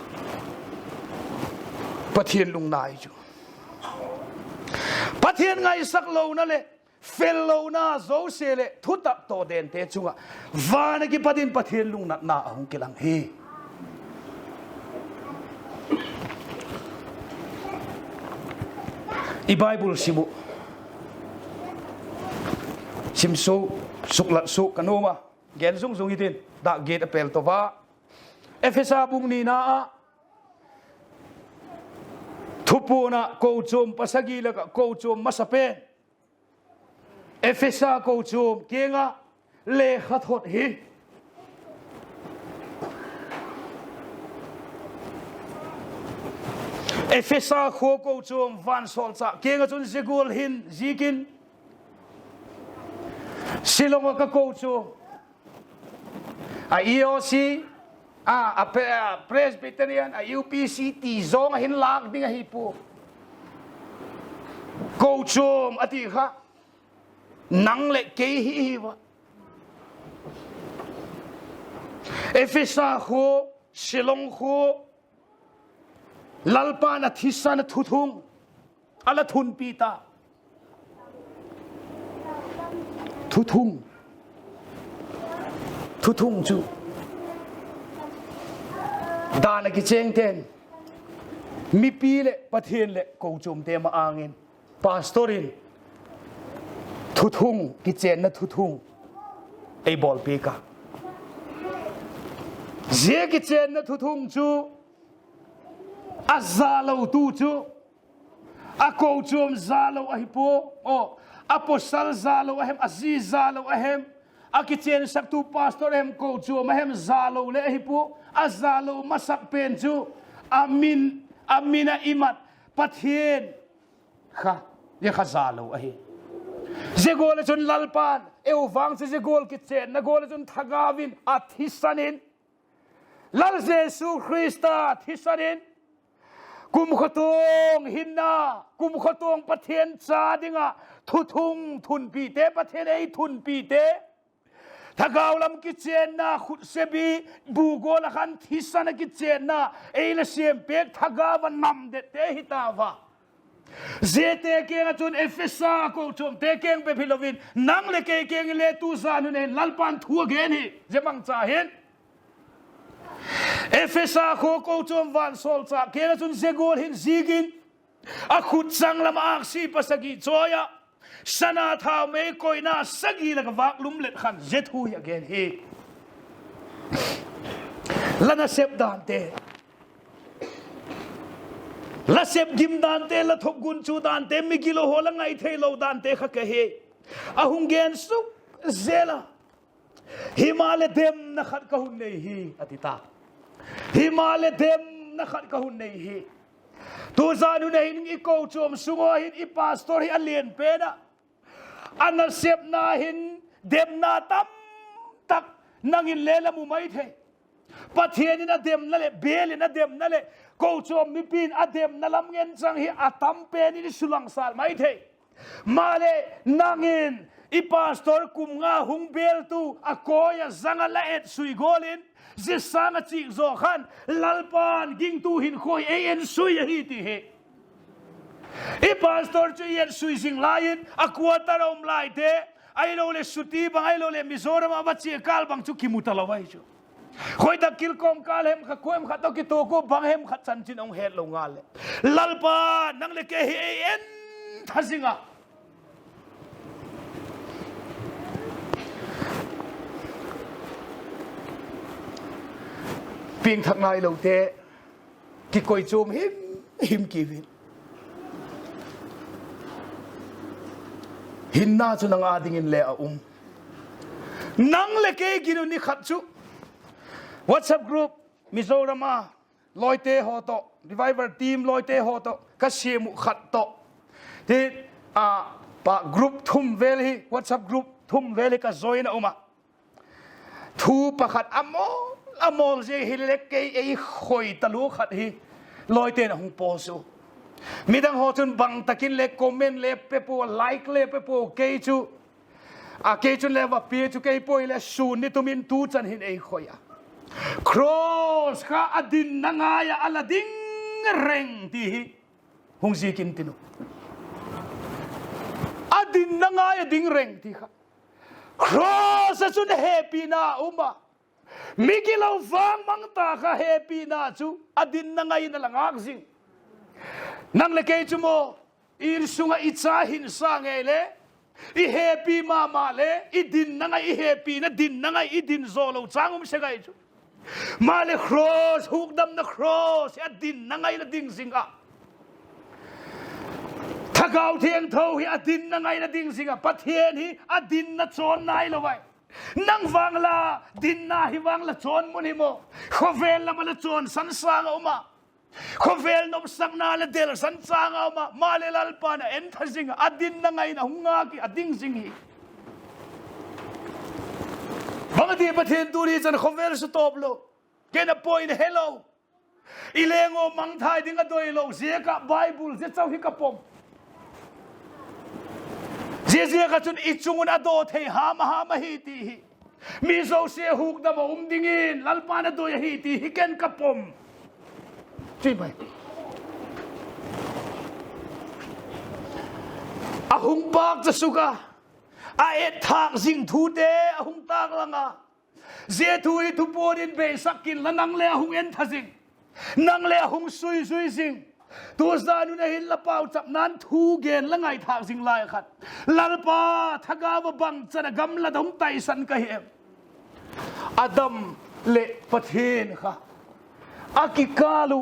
ปะเทียนลุงนายจูปะเทียนไงสักโลนั่นเลยเฟลโลนาโซเซเลทุตักโตเดนเตจุงะวานกิปะดินปะเทียนลุงนักนาหงกิลังเฮอีไบเบิลสิบุสิมสุสุกละสุกันโนมาเกณฑ์ซุงอีตินดาเกตเปลตัวว่าเอเฟซาบุงนีนาทุปูนะโกจมปัสกีแล้วก็โกจมมาสเปนเอเฟซาโกจมเกียงะเลขัดหดหิเอเฟซาโคโกจมวันโซลซาเกียงะจนเซกูลหินจีกินสิลงก็โกจมIOC Presbyterian UPC zong hin lak ding hipu ko chom ati kha nang le ke hi wa efesa kho silong kho lalpa na thisa na thuthung ala thun pita thuthung chuดานกิเจงเทนมีปีเล่ปะเทียนเล่กูจุ่มเตมาอ่างเงินปาสตอรินทุทุงกิเจนนะทุทุงไอบอลปีกะเจกิเจนนะทุทุงจูอาซาโลตูจูอากูจุ่มซาโลอหิโปโออาโปสัลซาโลอหิมอาซีซาโลอหิมอากิเจนสักตูปาสตอริมกูจุ่มอหิมซาโลเลอหิโปอาซาโลมาสักเป็นจูอามินาอิมัดปะเทียนค่ะเรียกข้าซาโลไอ้เจโกลจนลัลปานเอวฟังเจโกลกิเจนนโกลจนทากาวินอาทิสันินลัลเจสุคริสต์อาทิสันินกุมขตงหินนากุมขตงปะเทียนซาดิงะทุทุงทุนปีเตปะเทียนไอทุนปีเตถ้าเราลำกิจเจนนะขุดเสบีบูโกละขันทิศนะกิจเจนนะเอลเซียมเป็กถ้าเราวันนำเด็ดเตหิตาวะเจเตเกียงจนเอฟเอสาโกชมเตเกียงเปพิลวินนังเลเกียงเลตูซานุเนลัลปันทัวเกนี่เจมังจ่าเห็น เอเฟซ่าโคโกจอมวันโซลจากเกลจุนเซโกลหินซีกินอาขุดสังลำอากซีปัสกิโจยะสนาทาวเมโกยนาสกีละกวักลุมเล็ดขันเจ็ดหูยเกนเฮละนาเซบดานเตละเซบกิมดานเตละทบกุนจูดานเตมิกิโลโหละไงเทโลดานเตขะเกเฮอาหุงเกนสุกเซลาฮิมาเลเดมนักขัดกะหุนเนฮีอติตาฮิมาเลเดมนักขัดกะหุนเนฮีตัวจานุเนหินอีโกจอมสุงหินอีปาสตอร์ฮิอันเลียนเปนะอันนั้นเสียบนาหินเดมนาตัมตักนั่งหินเลละมุไม่เทปัทเทียนน่ะเดมนั่นแหละเบลน่ะเดมนั่นแหละโกจอมมีปีนอเดมนั่นลำเงินจังฮิอาตัมเปนี่สุลังสารไม่เทมาเลนั่งหินอีปาสตอร์กุมงาหุงเบลตูอโกยจังละเอ็ดสุยโกลินเจสังจิกโซขันลัลปานกิงตูหินคอยเอ็นสุยฮีติเฮอีปาสตอร์จุยเอ็นสุยสิงลายินอควาตารอมลายเตไอโลเลสุตีบังไอโลเลมิโซรมาบัตเชียกาลบังจุกิมุตลาวายจูคอยตะกิลกอมกาลเฮมขะควยมขะตอกิโตโกบังเฮมขะจันจินองเฮดลงาเลลัลปานนังเลเกเฮเอ็นทัสิงะเพียงทักนายเราเตะกิโกยจูมหิมกีวินหินน่าจะนังอาดิงินเล่านังเล็กกินุนี่ขัดชุ WhatsApp group มิโซรามาลอยเตะหัวโต Revival team ลอยเตะหัวโตก็เสียมุขัดโตที่ปะ group ทุ่มเวลี WhatsApp group ทุ่มเวลีก็จอยนะมาทูปะขัดอมอลเจฮิเล็กเกย์ไอ้คอยตะลุขัดฮีลอยเตนหงโปสูมีดังหัวจนบังตะกินเล็กคอมเมนต์เล็บเปปูไลค์เล็บเปปูเกย์จูเกย์จูเล็บว่าเปียจูเกย์ปอยเล็สูนิตุมินตูจันหินไอ้คอยครอสข้าอดินนางายอลาดิงเร่งที่หงซีกินตินุอดินนางายดิงเร่งที่ข้าครอสจุนเฮปีนาอุมามิกิลาวฟังมังตาข้าเฮปีนาจูอดินนางายนั่งลังซิงนั่งเล็กจูโมอิรสุงอิจาหินสังเอเลอีเฮปีมาเลอีดินนางายเฮปีนะดินนางายอีดินโซโลจังเสกายจูมาเลครอสฮุกดำนะครอสอดินนางายละดิงซิงะถ้าเกาเทียงเท่าฮีอดินนางายละดิงซิงะปัทเทียนฮีอดินนะโซนนายละไว้นั่งฟังละดินนาฮิวังละโจนมุนิโมขเวลละมาละโจนสันสางเอามาขเวลนบสังนาละเดลสันสางเอามาเลลัลปานะเอ็นทัสิงอดินนังไงนะหุงากีอดิงสิงฮีบางทีประเทศตุรีจันขเวลสตอบโลเกณฑ์ปอยน์เฮลโลอิเลงโอมังไทยดิ้งกระโดยโลเสียกับไบเบิลเสียเจ้าฮิกับผมเสียกับจุนอิจุงนอโดเทหามฮีตีมีโซเสียหุกดำดิ่งินลัลปานอโดยฮีตีฮิเกนกับผมใช่ไหมอาหุงปากจะสุกะอาเอทางสิ่งทูเดอาหุงตากลังอ่ะเสียทูฮิทุปอดินเบสักกินละนังเลอาหุงเอ็นทัสิงนังเลอาหุงซุยสิงตัวซานุนหินละเปล่าจับนั้นทูเกนละไงทางสิ่งลายขัดลัลปาทักาวบังจะกำละดงไตสันกะเฮมอาดัมเลปะเทนค่ะอากิกาลุ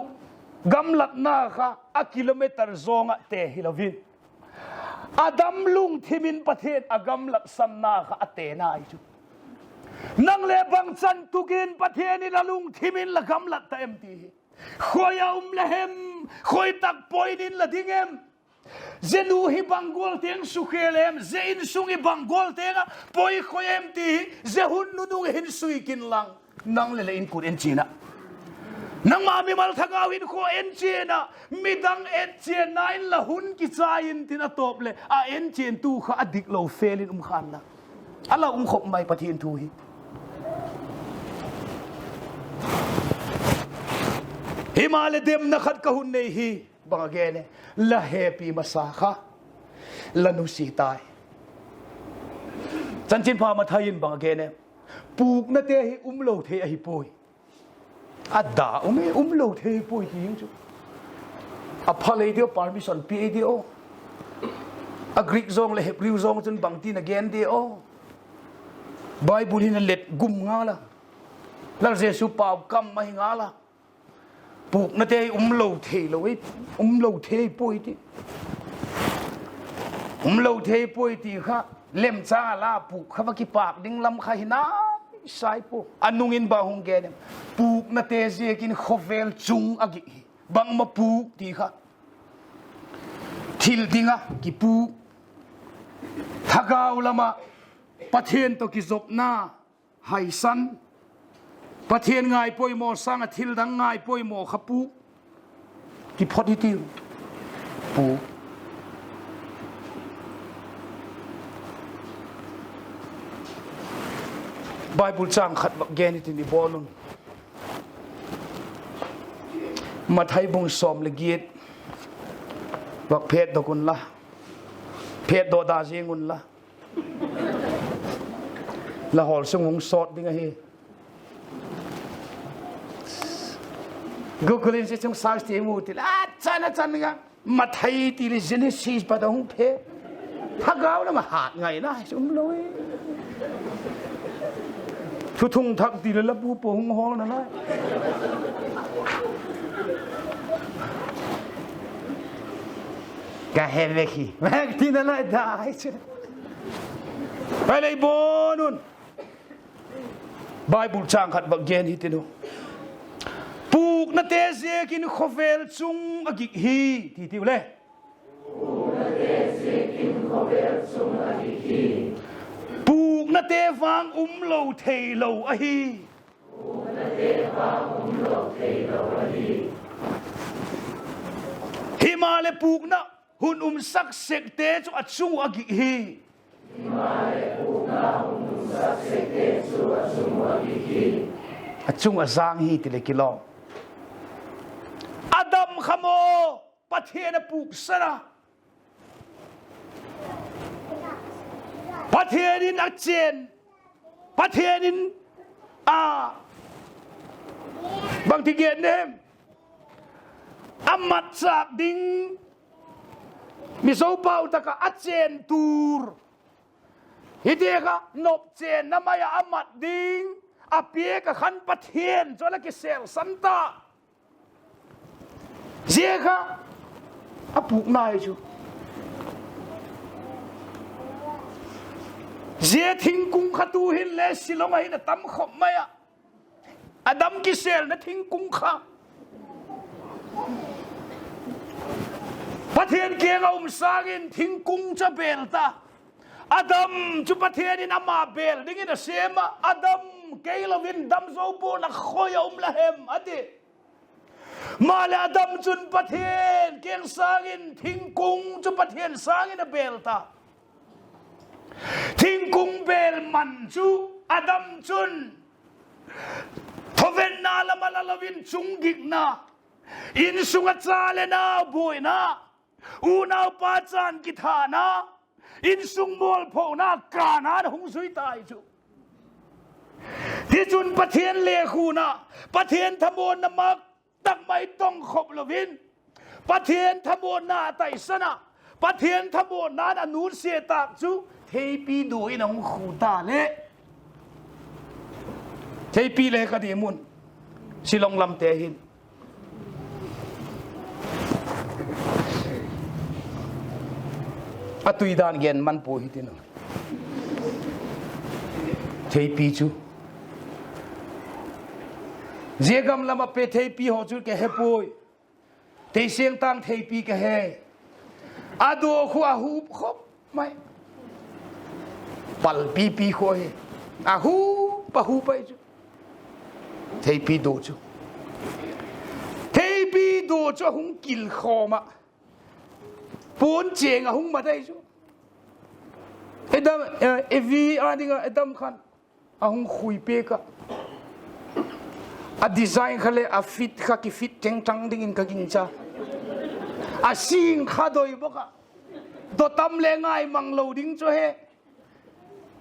กำลัดนาค่ะอักิโลเมตรซองเตฮิลวินอาดัมลุงที่มินประเทศอากำลัดสันนาค่ะเตนาอีจุนังเลบังจันตุกินประเทศนี้ละลุงที่มินละกำลัดเต็มทีขอยาละเฮมขอยตักปอยนินละดิ้งเฮมเจนูฮิบังกอลเตียงสุเขเลมเจอินสุงฮิบังกอลเตียงปอยขอยเฮมทีเจหุนนุดุงหินสุยกินลังนังเลอินกุดเอ็นจีน่ะนังมามีมาทักอาวินโคเอ็นเจนะมีดังเอ็นเจนายละหุนกิจายินที่น่าตบเลยเอ็นเจนตูข้าอดิกโลเฟลินขันนะอะไรขบไม่ปะเทียนทูฮีฮิมาเลเดมนักขัดกะหุนเนฮีบางแกเนี่ยละเฮปีมาสาค่ะละนุสีตายจันจินพามาทายินบางแกเนี่ยปูกนาเตหิโลเทหิปุย ada lo the poi ti chu a phale dio permission pi dio a Greek zong le Hebrew zong chun bang tin again dio Bible hin let gum nga la Jesu pau kam mai nga la puk na te lo the lo lo the poi ti lo the poi ti kha lem cha la puk kha ki pak ding lam kha hina sai po anungin ba hong ge puk na te je kin khovel chung agi bang ma puk ti kha thil dinga ki pu thagaw lama pathian to ki zop na hai san pathian ngai poi mo sang a thil dang ngai poi mo khapu ki positive pu Bible chang khat bak gen it ni bolun mathai bung som le giet bak phet do kun la phet do da jingun la hol sung hong sot ding a hi Google se chung sa ti mu ti la chana nga mathai ti le Genesis pa da hong phe thagaw la ma hat ngai na sum loi thu thung thak ti la pu po hong hong na la ka heveki mak ti na la dai cheไปเลยบนุนBible chang khat bak gen hitinu puk na te se kin khovel chung agi hi ti tiu le puk na te se kin khovel chung agi hi puk na te wang lo thei lo a hi puk na te wang lo thei lo a hi hi ma le puk na hun sak sek te chu achung agi hi achung azang hi tile kilo Adam khamo pathian puk sana pathian in achen pathian in bang ti gen nem amat sak ding mi so pau ta ka achen tur hideka nop chen namaya amat ding apie ka khan pathian chola ki sel santa jeka apuk nai chu je thing kung khatu hin le silong ai na tam khop maya adam ki sel na thing kung kha pathian ke ngom sagin thing kung cha belta Adam chu pathian in ama bel ding in a sema Adam kailovin dam zo po na khoya lahem ati male Adam chun pathian keng sangin thingkung chu pathian sangin a belta thingkung bel man chu Adam chun thoven na lamalavin chungik na in sunga chale na boy na unaw pa chan kithana in sung mol pho na kana hung sui tai chu ti chun pathian le khu na pathian thamon na mak tak mai tong khop lovin pathian thamon na tai sana pathian thamon na anun se tak chu thei pi du in hung khu ta le thei pi le ka di mun silong lam te hin atui dan gen man po hitino thei pi chu jegam lama pe thei pi ho chu ke he poi thei sieng tang thei pi ke he ado khu a hu khop mai pal pi pi kho he a hu pa hu pai chu thei pi do chu hung kil khoma pon cheng a hung ma dai chu edam evi adinga edam khan a hung khui pe ka a design khale a fit kha ki fit teng tang ding in ka ging cha a sing kha doi boka do tam le ngai mang lo ding cho he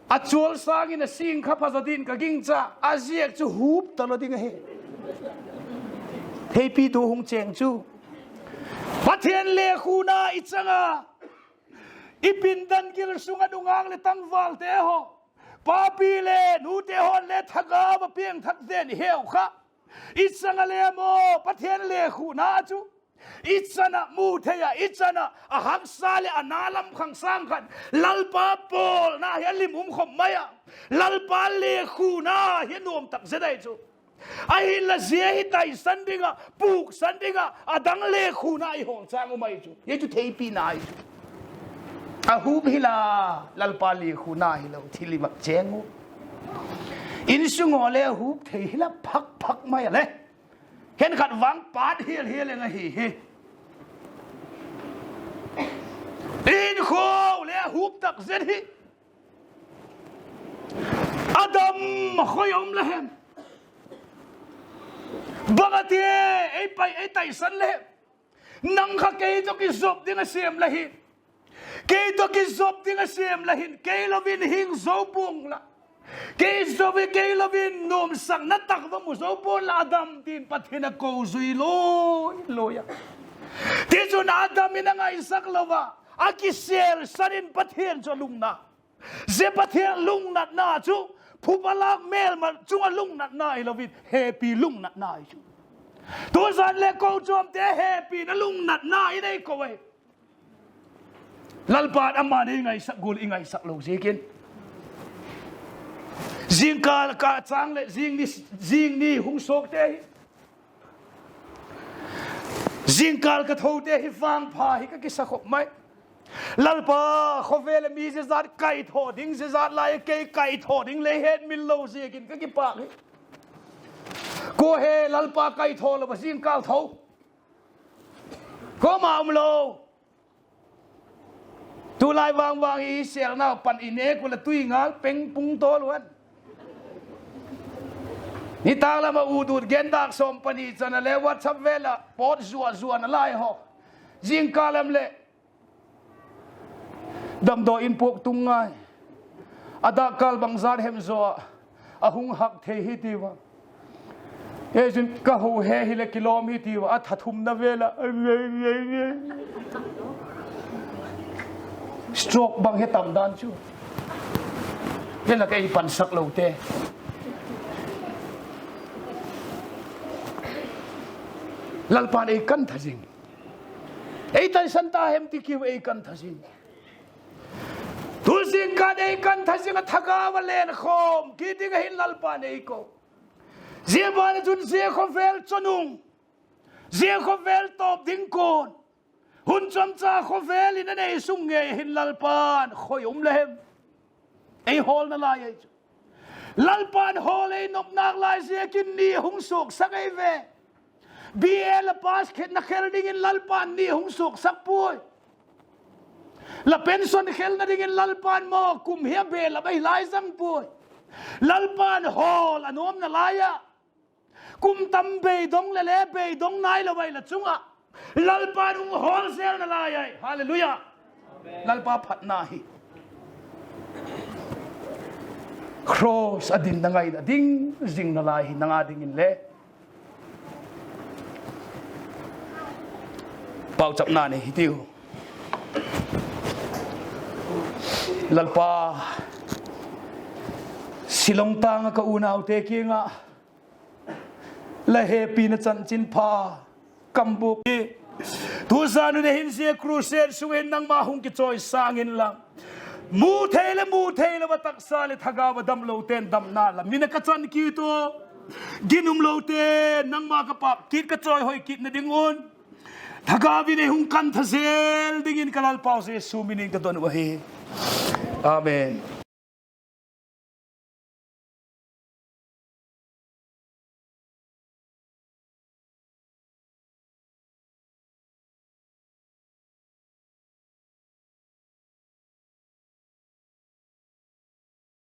a chol sang in a sing kha pha din ka ging cha a ziek chu hup ta lo ding he thei pi tu hung cheng chu pathian le khuna ichanga ipin dan gil sunga dungang le tangwal te ho papi le nu te hon le thaga ba piang thak den heu kha ichanga le mo pathian le khuna chu ichana mu theya ichana a hak sale analam khang sang khan lalpa pol na hialim khom maya lalpa le khuna hianom tak zedai chu ai la zia hi tai sandinga puk sandinga adang le khuna I hong chang mai chu ye chu thei pi nai a hu hila lalpa le khuna hi lo thili mak chengu in sungo le hu thei hila phak mai le hen khat wang pat hiel nga hi in kho le hu tak zet hi adam khoyom lehem bagati ei pai ei tai san le nang kha ke to ki zop ding a siam la hi ke to ki zop ding a siam la hin ke lovin hing zo bung la ke zo be ke lovin nom sang na tak va mu zo bon la adam tin pathina ko zui lo ya ti chun adam ina ngai sak lova akisel sarin pathian cho lungna ze pathian lungnat na chu phupalak mel ma chunga lungnat na I lovin happy lungnat na chu tu san le ko chom te happy na lungnat na I nei ko we lalpat amani ngai sak gul ingai sak lo zikin zing ka chang le zing ni hung sok te zing ka tho te hi fang pha hi ka ki sakhop mai lalpa khovele mi se zat kai tho ding se zat lai ke kai tho ding le het min lo zikin ka ki pa ko he lalpa kai tho lo zing ka tho ko ma lo tu lai wang I sel na pan ine ko la tui ngal peng pung to luan ni ta la ma udut gen dak som pani chana le whatsapp vela pot zua na lai ho jing kalam le dam do in pok tung ngai ada kal bang zar hem zo ahung hak the hi ti wa e jin ka ho he hi le kilom hi ti wa a thathum na vela stroke bang he tam dan chu yen la kai pan sak lo te lalpan ei kan thajing ei tai santa hem ti kiu ei kan thajing tu sing kan ei kan thajing thaga wa len khom ki ding hin lalpan ei ko zia ban chun zia kho vel chonung zia kho vel top ding kon hun chom cha kho vel in nei sung nge hin lalpan khoyum lehem ei hol na lai ei lalpan hol ei nop nak lai zia kin ni hung sok sakai ve BL pas khet na khel ding in lalpan ni hung sok sak pui la pension khel na ding in lalpan mo kum hia be la bai lai sang pui lalpan hol anom na laya kum tam be dong le be dong nai la bai la chunga lalpan ung hol sel na laya hallelujah lalpa phat na hi cross adin na ngai ding jing na lai na nga ding in le bao chậm na này tiêu lalpa silong tang ka unau te kinga la happy na chan chin pha kambu tu san ne hin se crusade suin nang ma hung ki choi sangin lang mu thele ba tak sa le thaga ba dam lo ten dam na la mina ka chan ki to ginum lo te nang ma ka pa kit ka choi hoi kit na dingun thagavi ne hung kan thazel dingin kalal pause sumining ka don wahi amen.